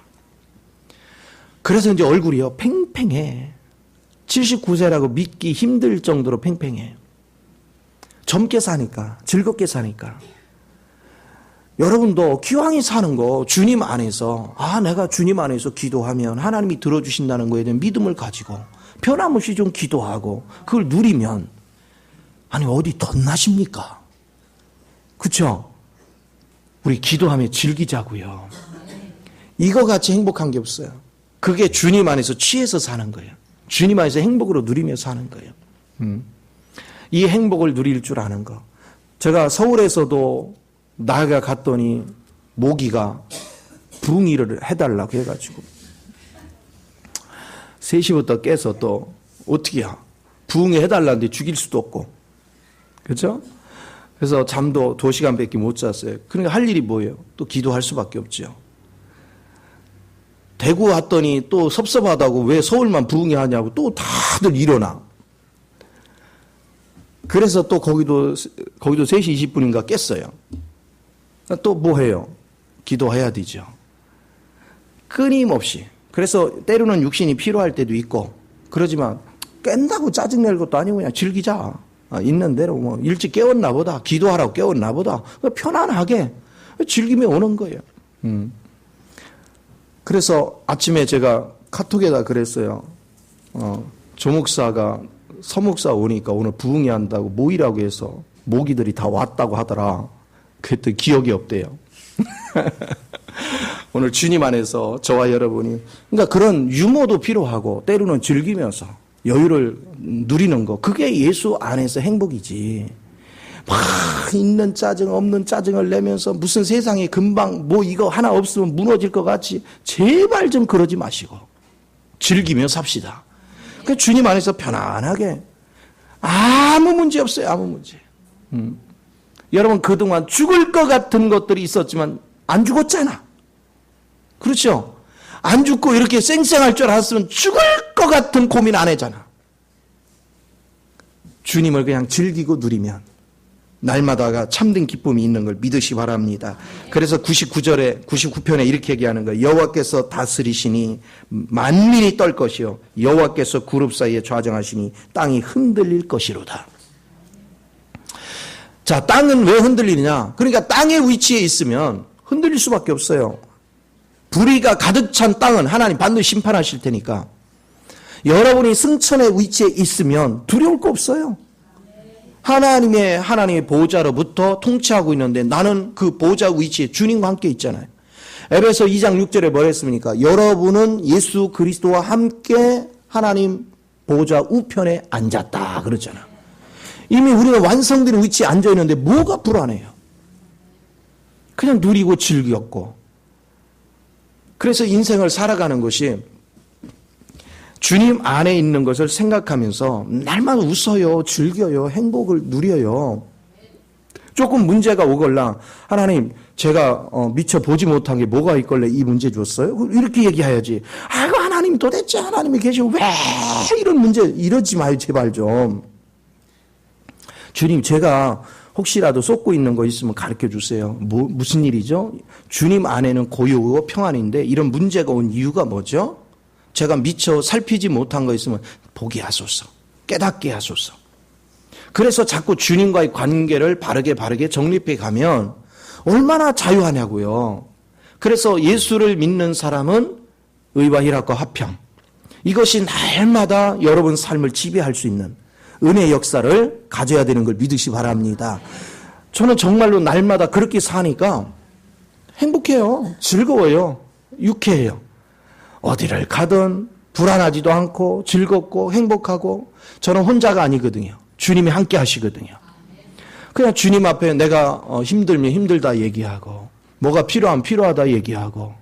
그래서 이제 얼굴이요 팽팽해. 79세라고 믿기 힘들 정도로 팽팽해. 젊게 사니까 즐겁게 사니까. 여러분도 기왕이 사는 거 주님 안에서 내가 주님 안에서 기도하면 하나님이 들어주신다는 거에 대한 믿음을 가지고 변함없이 좀 기도하고 그걸 누리면 아니 어디 덧나십니까? 그렇죠? 우리 기도하며 즐기자고요. 이거 같이 행복한 게 없어요. 그게 주님 안에서 취해서 사는 거예요. 주님 안에서 행복으로 누리며 사는 거예요. 이 행복을 누릴 줄 아는 거. 제가 서울에서도 나가 갔더니 모기가 부흥이를 해달라고 해가지고 3시부터 깨서 또 어떻게 부흥이 해달라는데 죽일 수도 없고 그렇죠? 그래서 잠도 2시간밖에 못 잤어요. 그러니까 할 일이 뭐예요? 또 기도할 수밖에 없죠. 대구 왔더니 또 섭섭하다고 왜 서울만 부흥이 하냐고 또 다들 일어나. 그래서 또 거기도 3시 20분인가 깼어요. 또 뭐 해요? 기도해야 되죠. 끊임없이. 그래서 때로는 육신이 필요할 때도 있고 그러지만 깬다고 짜증낼 것도 아니고 그냥 즐기자. 있는 대로 뭐 일찍 깨웠나 보다. 기도하라고 깨웠나 보다. 편안하게 즐기며 오는 거예요. 그래서 아침에 제가 카톡에다 그랬어요. 조 목사가 서 목사 오니까 오늘 부흥이 한다고 모이라고 해서 모기들이 다 왔다고 하더라. 그랬더니 기억이 없대요. 오늘 주님 안에서 저와 여러분이 그러니까 그런 유머도 필요하고 때로는 즐기면서 여유를 누리는 거 그게 예수 안에서 행복이지. 막 있는 짜증 없는 짜증을 내면서 무슨 세상에 금방 뭐 이거 하나 없으면 무너질 것 같이 제발 좀 그러지 마시고 즐기며 삽시다. 그 주님 안에서 편안하게 아무 문제 없어요. 아무 문제. 여러분 그동안 죽을 것 같은 것들이 있었지만 안 죽었잖아. 그렇죠? 안 죽고 이렇게 쌩쌩할 줄 알았으면 죽을 것 같은 고민 안 했잖아. 주님을 그냥 즐기고 누리면 날마다가 참된 기쁨이 있는 걸 믿으시 바랍니다. 그래서 99편에 이렇게 얘기하는 거예요. 여호와께서 다스리시니 만민이 떨 것이요 여호와께서 그룹 사이에 좌정하시니 땅이 흔들릴 것이로다. 자, 땅은 왜 흔들리느냐? 그러니까 땅의 위치에 있으면 흔들릴 수밖에 없어요. 불의가 가득 찬 땅은 하나님 반드시 심판하실 테니까 여러분이 승천의 위치에 있으면 두려울 거 없어요. 하나님의 보호자로부터 통치하고 있는데 나는 그 보호자 위치에 주님과 함께 있잖아요. 에베소 2장 6절에 뭐라 했습니까? 여러분은 예수 그리스도와 함께 하나님 보호자 우편에 앉았다 그러잖아. 이미 우리가 완성된 위치에 앉아 있는데 뭐가 불안해요? 그냥 누리고 즐겼고. 그래서 인생을 살아가는 것이 주님 안에 있는 것을 생각하면서 날마다 웃어요, 즐겨요, 행복을 누려요. 조금 문제가 오걸라 하나님 제가 미처 보지 못한 게 뭐가 있걸래 이 문제 줬어요? 이렇게 얘기해야지. 아이고 하나님 도대체 하나님이 계시고 왜 이런 문제 이러지 마요 제발 좀. 주님 제가 혹시라도 쏟고 있는 거 있으면 가르쳐 주세요. 무슨 일이죠? 주님 안에는 고요하고 평안인데 이런 문제가 온 이유가 뭐죠? 제가 미처 살피지 못한 거 있으면 보게 하소서. 깨닫게 하소서. 그래서 자꾸 주님과의 관계를 바르게 정립해 가면 얼마나 자유하냐고요. 그래서 예수를 믿는 사람은 의와 희락과 화평. 이것이 날마다 여러분 삶을 지배할 수 있는 은혜의 역사를 가져야 되는 걸 믿으시 바랍니다. 저는 정말로 날마다 그렇게 사니까 행복해요. 즐거워요. 유쾌해요. 어디를 가든 불안하지도 않고 즐겁고 행복하고 저는 혼자가 아니거든요. 주님이 함께 하시거든요. 그냥 주님 앞에 내가 힘들면 힘들다 얘기하고 뭐가 필요하면 필요하다 얘기하고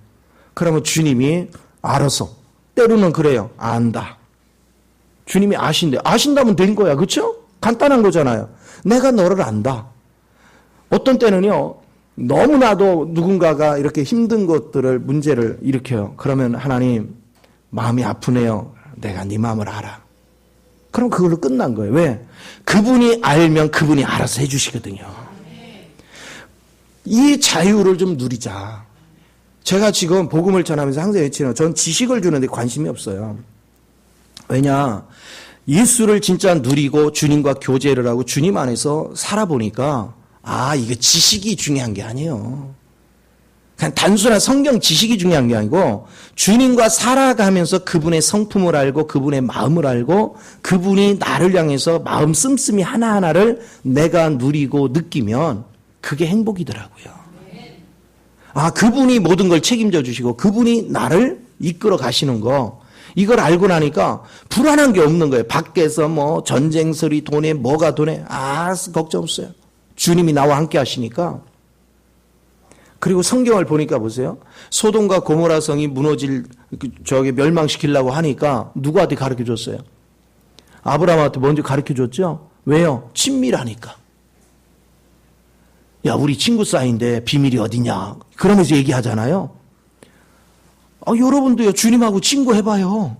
그러면 주님이 알아서 때로는 그래요. 안다. 주님이 아신대. 아신다면 된 거야. 그렇죠? 간단한 거잖아요. 내가 너를 안다. 어떤 때는요. 너무나도 누군가가 이렇게 힘든 것들을 문제를 일으켜요. 그러면 하나님 마음이 아프네요. 내가 네 마음을 알아. 그럼 그걸로 끝난 거예요. 왜? 그분이 알면 그분이 알아서 해주시거든요. 이 자유를 좀 누리자. 제가 지금 복음을 전하면서 항상 외치는 전 지식을 주는데 관심이 없어요. 왜냐? 예수를 진짜 누리고 주님과 교제를 하고 주님 안에서 살아보니까 이게 지식이 중요한 게 아니에요. 그냥 단순한 성경 지식이 중요한 게 아니고 주님과 살아가면서 그분의 성품을 알고 그분의 마음을 알고 그분이 나를 향해서 마음 씀씀이 하나하나를 내가 누리고 느끼면 그게 행복이더라고요. 그분이 모든 걸 책임져 주시고 그분이 나를 이끌어 가시는 거 이걸 알고 나니까 불안한 게 없는 거예요. 밖에서 뭐 전쟁 소리 돈에 뭐가 돈에 걱정 없어요. 주님이 나와 함께 하시니까. 그리고 성경을 보니까 보세요. 소돔과 고모라 성이 멸망시키려고 하니까 누구한테 가르쳐 줬어요? 아브라함한테 먼저 가르쳐 줬죠? 왜요? 친밀하니까. 야, 우리 친구 사이인데 비밀이 어디냐? 그러면서 얘기하잖아요. 여러분도요, 주님하고 친구 해봐요.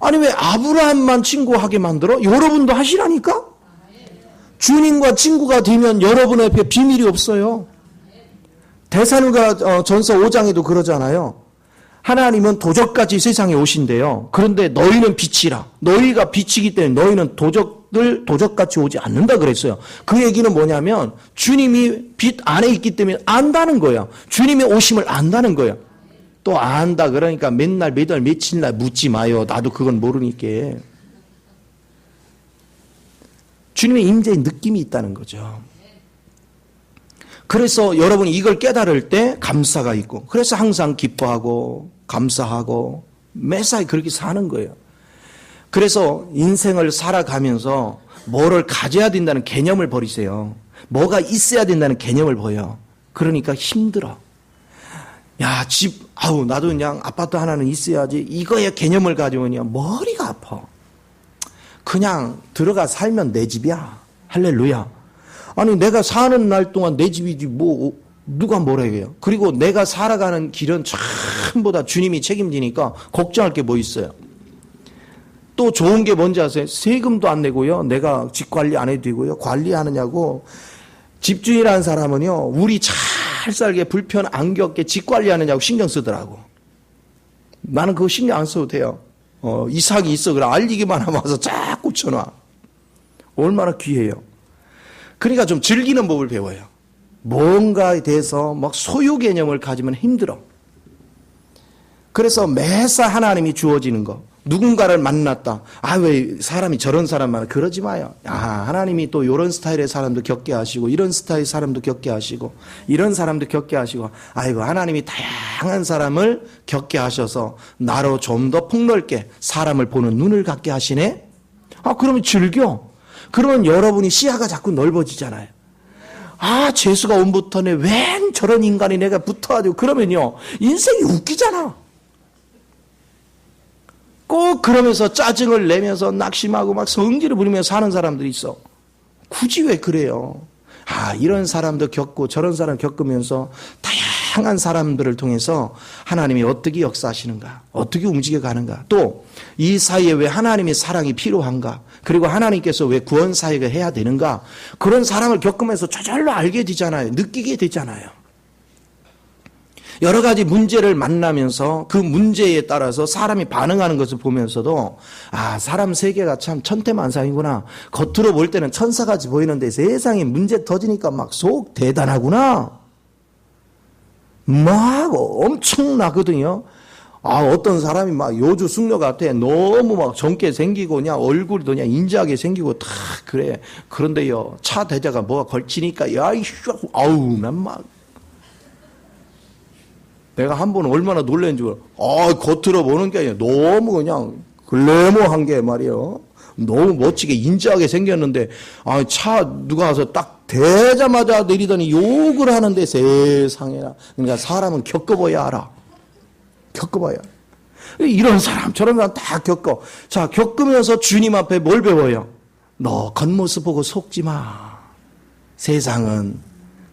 아니, 왜 아브라함만 친구하게 만들어? 여러분도 하시라니까? 주님과 친구가 되면 여러분의 옆에 비밀이 없어요. 데살로니가 전서 5장에도 그러잖아요. 하나님은 도적같이 세상에 오신대요. 그런데 너희는 빛이라. 너희가 빛이기 때문에 너희는 도적같이 오지 않는다 그랬어요. 그 얘기는 뭐냐면 주님이 빛 안에 있기 때문에 안다는 거예요. 주님의 오심을 안다는 거예요. 또 안다 그러니까 맨날 매달 며칠 날 묻지 마요. 나도 그건 모르니까. 주님의 임재의 느낌이 있다는 거죠. 그래서 여러분이 이걸 깨달을 때 감사가 있고 그래서 항상 기뻐하고 감사하고 매사에 그렇게 사는 거예요. 그래서 인생을 살아가면서 뭐를 가져야 된다는 개념을 버리세요. 뭐가 있어야 된다는 개념을 버려요. 그러니까 힘들어. 야, 나도 그냥 아파트 하나는 있어야지. 이거의 개념을 가지고 그냥 머리가 아파. 그냥 들어가 살면 내 집이야. 할렐루야. 아니, 내가 사는 날 동안 내 집이지, 누가 뭐라 해요. 그리고 내가 살아가는 길은 전부 다 주님이 책임지니까 걱정할 게 뭐 있어요. 또 좋은 게 뭔지 아세요? 세금도 안 내고요. 내가 집 관리 안 해도 되고요. 관리하느냐고. 집주인이라는 사람은요, 우리 잘 살게 불편 안 겪게 집 관리하느냐고 신경 쓰더라고. 나는 그거 신경 안 써도 돼요. 이삭이 있어. 그래. 알리기만 하면 와서 쫙 꽂혀놔. 얼마나 귀해요. 그러니까 좀 즐기는 법을 배워요. 뭔가에 대해서 막 소유 개념을 가지면 힘들어. 그래서 매사 하나님이 주어지는 거. 누군가를 만났다. 왜 사람이 저런 사람만 그러지 마요. 하나님이 또 이런 스타일의 사람도 겪게 하시고 이런 스타일의 사람도 겪게 하시고 이런 사람도 겪게 하시고 하나님이 다양한 사람을 겪게 하셔서 나로 좀 더 폭넓게 사람을 보는 눈을 갖게 하시네. 그러면 즐겨. 그러면 여러분이 시야가 자꾸 넓어지잖아요. 재수가 온부터네. 웬 저런 인간이 내가 붙어가지고 그러면요. 인생이 웃기잖아. 꼭 그러면서 짜증을 내면서 낙심하고 막 성질을 부리면서 사는 사람들이 있어. 굳이 왜 그래요? 이런 사람도 겪고 저런 사람 겪으면서 다양한 사람들을 통해서 하나님이 어떻게 역사하시는가, 어떻게 움직여 가는가, 또 이 사이에 왜 하나님의 사랑이 필요한가, 그리고 하나님께서 왜 구원 사역을 해야 되는가, 그런 사람을 겪으면서 저절로 알게 되잖아요. 느끼게 되잖아요. 여러 가지 문제를 만나면서 그 문제에 따라서 사람이 반응하는 것을 보면서도 아, 사람 세계가 참 천태만상이구나. 겉으로 볼 때는 천사같이 보이는데 세상에 문제 터지니까 막 속 대단하구나. 막 엄청나거든요. 아, 어떤 사람이 막 요주 숙녀 같아. 너무 막 젊게 생기고, 그냥 얼굴도 그냥 인자하게 생기고, 다 그래. 그런데요, 차 대자가 뭐가 걸치니까, 야, 이씨, 아우, 난 막. 내가 한 번 얼마나 놀랬는지 몰라. 아, 겉으로 보는 게 아니라 너무 그냥 글래머한 게 말이에요. 너무 멋지게 인자하게 생겼는데, 아, 차 누가 와서 딱 대자마자 내리더니 욕을 하는데 세상에나. 그러니까 사람은 겪어봐야 알아. 겪어봐야. 이런 사람, 저런 사람 다 겪어. 자, 겪으면서 주님 앞에 뭘 배워요? 너 겉모습 보고 속지 마. 세상은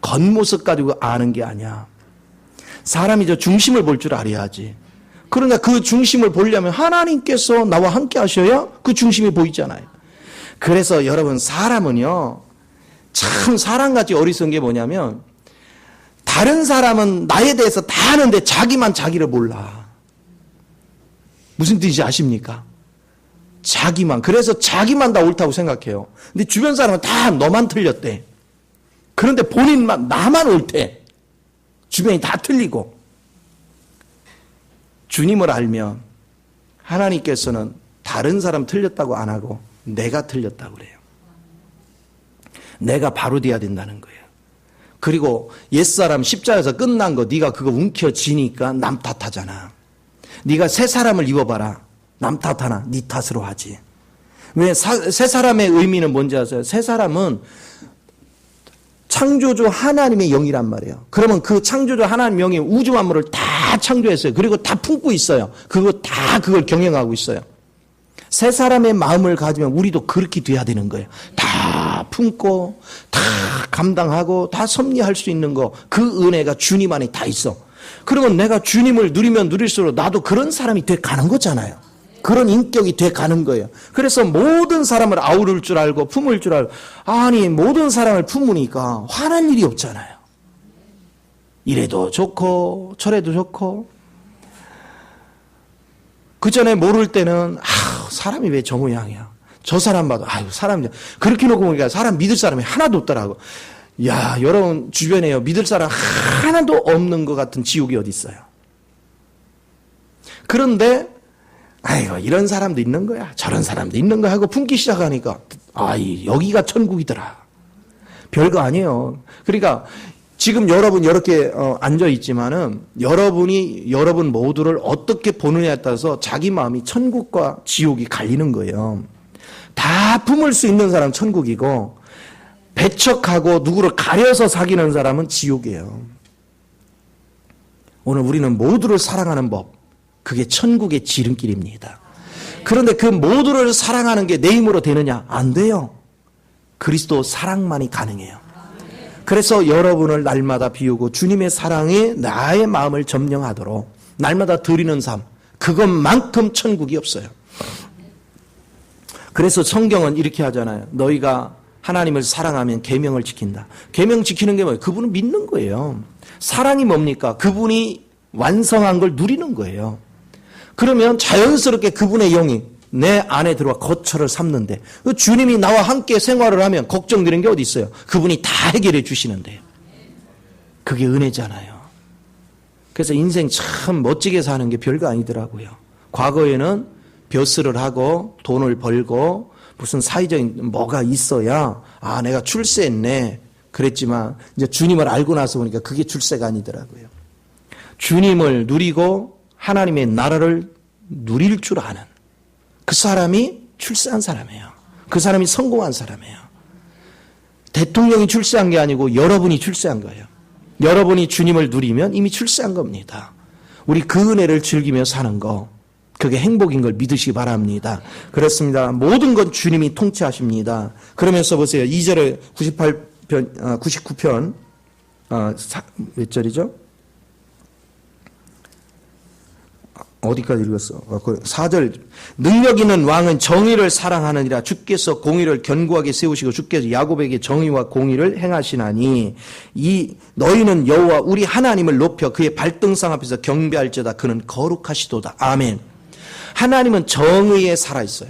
겉모습 가지고 아는 게 아니야. 사람이 저 중심을 볼 줄 알아야지. 그러나 그 중심을 보려면 하나님께서 나와 함께 하셔야 그 중심이 보이잖아요. 그래서 여러분, 사람은요, 참 사람같이 어리석은 게 뭐냐면, 다른 사람은 나에 대해서 다 아는데 자기만 자기를 몰라. 무슨 뜻인지 아십니까? 자기만. 그래서 자기만 다 옳다고 생각해요. 근데 주변 사람은 다 너만 틀렸대. 그런데 본인만, 나만 옳대. 주변이 다 틀리고. 주님을 알면 하나님께서는 다른 사람 틀렸다고 안 하고 내가 틀렸다고 그래요. 내가 바로 돼야 된다는 거예요. 그리고 옛사람 십자가에서 끝난 거 네가 그거 움켜쥐니까 남 탓하잖아. 네가 새 사람을 입어봐라. 남 탓하나? 네 탓으로 하지. 왜? 새 사람의 의미는 뭔지 아세요? 새 사람은 창조주 하나님의 영이란 말이에요. 그러면 그 창조주 하나님 영이 우주 만물을 다 창조했어요. 그리고 다 품고 있어요. 그걸 경영하고 있어요. 새 사람의 마음을 가지면 우리도 그렇게 돼야 되는 거예요. 다 품고 다 감당하고 다 섭리할 수 있는 거, 그 은혜가 주님 안에 다 있어. 그러면 내가 주님을 누리면 누릴수록 나도 그런 사람이 돼 가는 거잖아요. 그런 인격이 돼 가는 거예요. 그래서 모든 사람을 아우를 줄 알고 품을 줄 알고, 아니 모든 사람을 품으니까 화날 일이 없잖아요. 이래도 좋고 저래도 좋고. 그 전에 모를 때는 사람이 왜 저 모양이야. 저 사람 봐도 사람이 그렇게 놓고 보니까 사람 믿을 사람이 하나도 없더라고. 야, 여러분 주변에요, 믿을 사람 하나도 없는 것 같은 지옥이 어디 있어요. 그런데 아이고 이런 사람도 있는 거야, 저런 사람도 있는 거야 하고 품기 시작하니까 여기가 천국이더라. 별거 아니에요. 그러니까 지금 여러분 이렇게 앉아 있지만은 여러분 모두를 어떻게 보느냐에 따라서 자기 마음이 천국과 지옥이 갈리는 거예요. 다 품을 수 있는 사람은 천국이고, 배척하고 누구를 가려서 사귀는 사람은 지옥이에요. 오늘 우리는 모두를 사랑하는 법, 그게 천국의 지름길입니다. 그런데 그 모두를 사랑하는 게 내 힘으로 되느냐? 안 돼요. 그리스도 사랑만이 가능해요. 그래서 여러분을 날마다 비우고 주님의 사랑에 나의 마음을 점령하도록 날마다 드리는 삶, 그것만큼 천국이 없어요. 그래서 성경은 이렇게 하잖아요. 너희가 하나님을 사랑하면 계명을 지킨다. 계명 지키는 게 뭐예요? 그분을 믿는 거예요. 사랑이 뭡니까? 그분이 완성한 걸 누리는 거예요. 그러면 자연스럽게 그분의 영이 내 안에 들어와 거처를 삼는데, 주님이 나와 함께 생활을 하면 걱정되는 게 어디 있어요? 그분이 다 해결해 주시는데. 그게 은혜잖아요. 그래서 인생 참 멋지게 사는 게 별거 아니더라고요. 과거에는 벼슬을 하고 돈을 벌고 무슨 사회적인 뭐가 있어야 내가 출세했네 그랬지만, 이제 주님을 알고 나서 보니까 그게 출세가 아니더라고요. 주님을 누리고 하나님의 나라를 누릴 줄 아는 그 사람이 출세한 사람이에요. 그 사람이 성공한 사람이에요. 대통령이 출세한 게 아니고 여러분이 출세한 거예요. 여러분이 주님을 누리면 이미 출세한 겁니다. 우리 그 은혜를 즐기며 사는 거, 그게 행복인 걸 믿으시기 바랍니다. 그렇습니다. 모든 건 주님이 통치하십니다. 그러면서 보세요. 2절에 99편 몇 절이죠? 어디까지 읽었어? 4절. 능력 있는 왕은 정의를 사랑하느니라. 주께서 공의를 견고하게 세우시고 주께서 야곱에게 정의와 공의를 행하시나니 이 너희는 여호와 우리 하나님을 높여 그의 발등상 앞에서 경배할지어다. 그는 거룩하시도다. 아멘. 하나님은 정의에 살아있어요.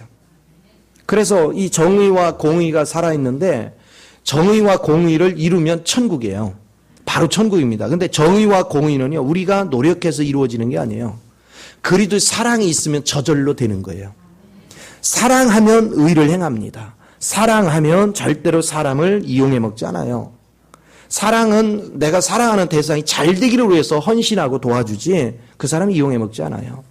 그래서 이 정의와 공의가 살아있는데 정의와 공의를 이루면 천국이에요. 바로 천국입니다. 근데 정의와 공의는요, 우리가 노력해서 이루어지는 게 아니에요. 그리도 사랑이 있으면 저절로 되는 거예요. 사랑하면 의를 행합니다. 사랑하면 절대로 사람을 이용해 먹지 않아요. 사랑은 내가 사랑하는 대상이 잘 되기를 위해서 헌신하고 도와주지 그 사람을 이용해 먹지 않아요.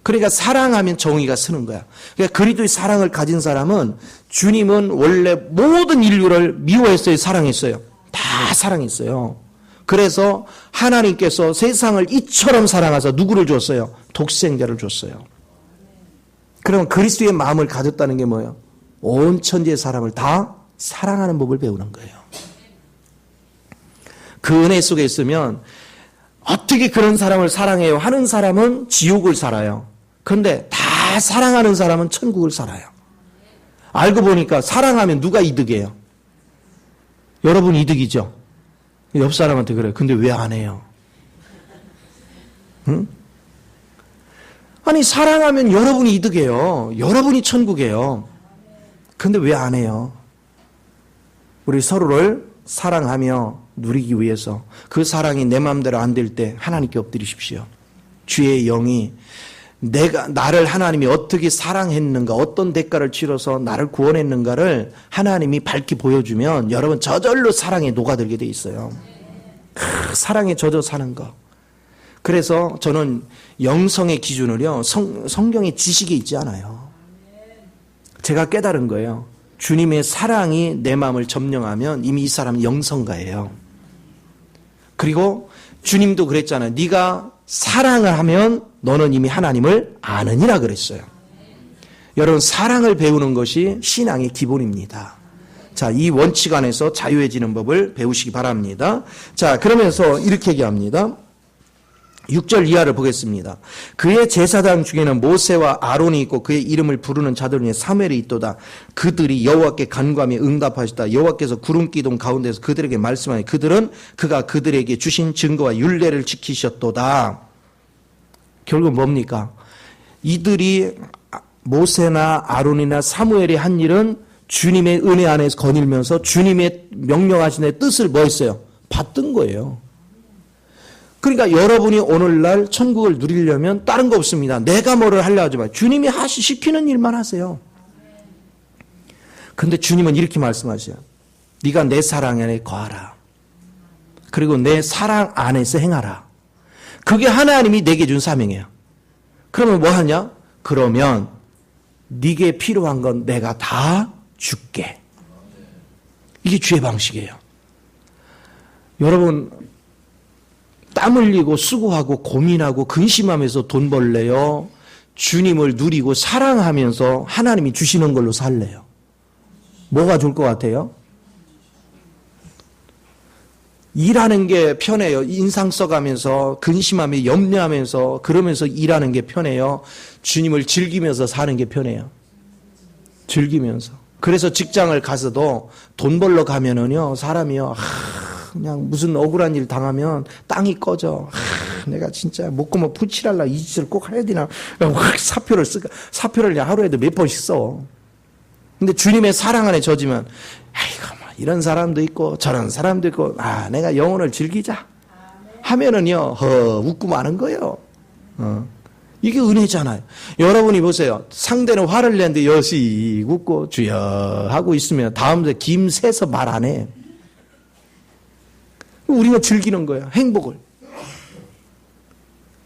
그러니까 사랑하면 정의가 서는 거야. 그러니까 그리스도의 사랑을 가진 사람은 주님은 원래 모든 인류를 미워했어요, 사랑했어요? 다 사랑했어요. 그래서 하나님께서 세상을 이처럼 사랑하사 누구를 줬어요? 독생자를 줬어요. 그러면 그리스도의 마음을 가졌다는 게 뭐예요? 온 천지의 사람을 다 사랑하는 법을 배우는 거예요. 그 은혜 속에 있으면 어떻게 그런 사람을 사랑해요? 하는 사람은 지옥을 살아요. 그런데 다 사랑하는 사람은 천국을 살아요. 알고 보니까 사랑하면 누가 이득이에요? 여러분 이득이죠? 옆 사람한테 그래요. 근데 왜 안 해요? 응? 아니 사랑하면 여러분이 이득이에요. 여러분이 천국이에요. 근데 왜 안 해요? 우리 서로를 사랑하며 누리기 위해서 그 사랑이 내 마음대로 안 될 때 하나님께 엎드리십시오. 주의 영이 나를 하나님이 어떻게 사랑했는가, 어떤 대가를 치러서 나를 구원했는가를 하나님이 밝히 보여주면 여러분 저절로 사랑에 녹아들게 돼 있어요. 사랑에 젖어 사는 거. 그래서 저는 영성의 기준을요, 성경의 지식에 있지 않아요. 제가 깨달은 거예요. 주님의 사랑이 내 마음을 점령하면 이미 이 사람은 영성가예요. 그리고 주님도 그랬잖아요. 네가 사랑을 하면 너는 이미 하나님을 아느니라 그랬어요. 여러분 사랑을 배우는 것이 신앙의 기본입니다. 자, 이 원칙 안에서 자유해지는 법을 배우시기 바랍니다. 자, 그러면서 이렇게 얘기합니다. 6절 이하를 보겠습니다. 그의 제사장 중에는 모세와 아론이 있고 그의 이름을 부르는 자들 중에 사무엘이 있도다. 그들이 여호와께 간구하며 응답하시다. 여호와께서 구름 기둥 가운데서 그들에게 말씀하니 그들은 그가 그들에게 주신 증거와 율례를 지키셨도다. 결국 뭡니까? 이들이 모세나 아론이나 사무엘이 한 일은 주님의 은혜 안에서 거닐면서 주님의 명령하신 뜻을 뭐 했어요? 받든 거예요. 그러니까 여러분이 오늘날 천국을 누리려면 다른 거 없습니다. 내가 뭐를 하려 하지 마요. 주님이 시키는 일만 하세요. 근데 주님은 이렇게 말씀하세요. 네가 내 사랑 안에 거하라. 그리고 내 사랑 안에서 행하라. 그게 하나님이 내게 준 사명이에요. 그러면 뭐 하냐? 그러면 네게 필요한 건 내가 다 줄게. 이게 주의 방식이에요. 여러분 땀 흘리고 수고하고 고민하고 근심하면서 돈 벌래요? 주님을 누리고 사랑하면서 하나님이 주시는 걸로 살래요? 뭐가 좋을 것 같아요? 일하는 게 편해요. 인상 써가면서 근심하며 염려하면서 그러면서 일하는 게 편해요. 주님을 즐기면서 사는 게 편해요. 즐기면서. 그래서 직장을 가서도 돈 벌러 가면은요, 사람이요, 그냥 무슨 억울한 일 당하면 땅이 꺼져. 내가 진짜 목구멍 푸칠할라 이 짓을 꼭 해야 되나? 확 사표를 그냥 하루에도 몇 번씩 써. 근데 주님의 사랑 안에 젖으면, 아이고, 뭐 이런 사람도 있고 저런 사람도 있고, 내가 영혼을 즐기자 하면은요, 웃고 마는 거예요. 이게 은혜잖아요. 여러분이 보세요. 상대는 화를 내는데 여시 웃고 주여 하고 있으면 다음에 김 새서 말 안 해. 우리가 즐기는 거예요. 행복을.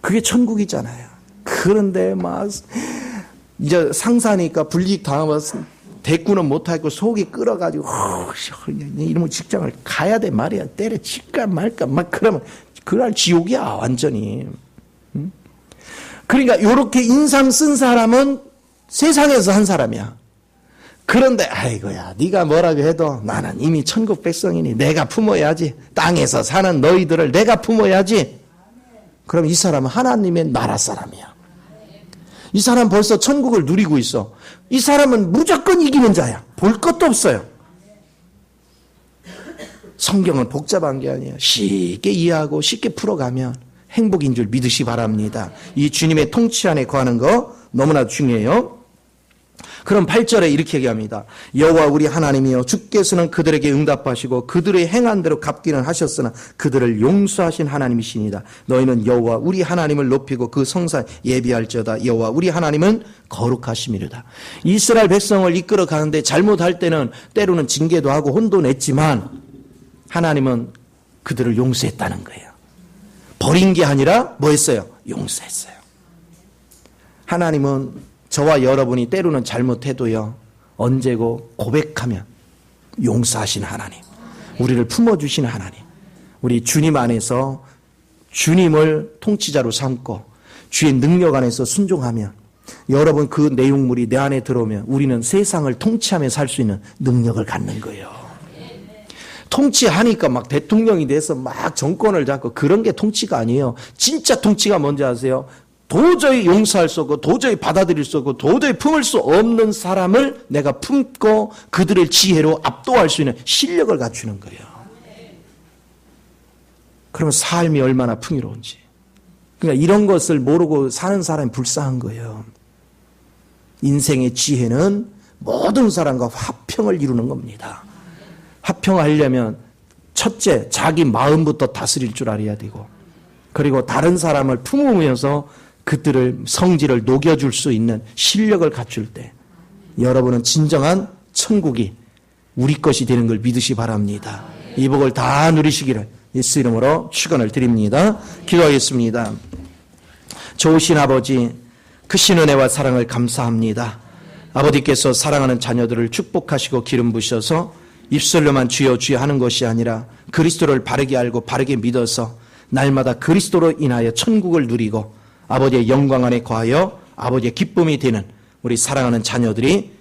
그게 천국이잖아요. 그런데 막 이제 상사니까 불이익 당하면 대꾸는 못하고 속이 끓어가지고 이러면 직장을 가야 돼 말이야. 때려칠까 말까 막 그러면 그날 지옥이야 완전히. 그러니까 이렇게 인상 쓴 사람은 세상에서 한 사람이야. 그런데 아이고야 네가 뭐라고 해도 나는 이미 천국 백성이니 내가 품어야지. 땅에서 사는 너희들을 내가 품어야지. 그럼 이 사람은 하나님의 나라 사람이야. 이 사람 벌써 천국을 누리고 있어. 이 사람은 무조건 이기는 자야. 볼 것도 없어요. 성경은 복잡한 게 아니에요. 쉽게 이해하고 쉽게 풀어가면 행복인 줄 믿으시 바랍니다. 이 주님의 통치 안에 거하는 거 너무나 중요해요. 그럼 8절에 이렇게 얘기합니다. 여호와 우리 하나님이여 주께서는 그들에게 응답하시고 그들의 행한 대로 갚기는 하셨으나 그들을 용서하신 하나님이시니다. 너희는 여호와 우리 하나님을 높이고 그 성산 예비할지어다. 여호와 우리 하나님은 거룩하심이로다. 이스라엘 백성을 이끌어 가는데 잘못할 때는 때로는 징계도 하고 혼도 냈지만 하나님은 그들을 용서했다는 거예요. 버린 게 아니라 뭐 했어요? 용서했어요. 하나님은 저와 여러분이 때로는 잘못해도요, 언제고 고백하면 용서하시는 하나님, 우리를 품어주시는 하나님, 우리 주님 안에서 주님을 통치자로 삼고 주의 능력 안에서 순종하면 여러분 그 내용물이 내 안에 들어오면 우리는 세상을 통치하며 살 수 있는 능력을 갖는 거예요. 통치하니까 막 대통령이 돼서 막 정권을 잡고 그런 게 통치가 아니에요. 진짜 통치가 뭔지 아세요? 도저히 용서할 수 없고 도저히 받아들일 수 없고 도저히 품을 수 없는 사람을 내가 품고 그들의 지혜로 압도할 수 있는 실력을 갖추는 거예요. 그러면 삶이 얼마나 풍요로운지. 그러니까 이런 것을 모르고 사는 사람이 불쌍한 거예요. 인생의 지혜는 모든 사람과 화평을 이루는 겁니다. 화평하려면 첫째, 자기 마음부터 다스릴 줄 알아야 되고, 그리고 다른 사람을 품으면서 그들을 성질을 녹여줄 수 있는 실력을 갖출 때 여러분은 진정한 천국이 우리 것이 되는 걸 믿으시 바랍니다. 이 복을 다 누리시기를 예수 이름으로 축원을 드립니다. 기도하겠습니다. 좋으신 아버지, 크신 은혜와 사랑을 감사합니다. 아버지께서 사랑하는 자녀들을 축복하시고 기름 부셔서 입술로만 주여 주여 하는 것이 아니라 그리스도를 바르게 알고 바르게 믿어서 날마다 그리스도로 인하여 천국을 누리고 아버지의 영광 안에 거하여 아버지의 기쁨이 되는 우리 사랑하는 자녀들이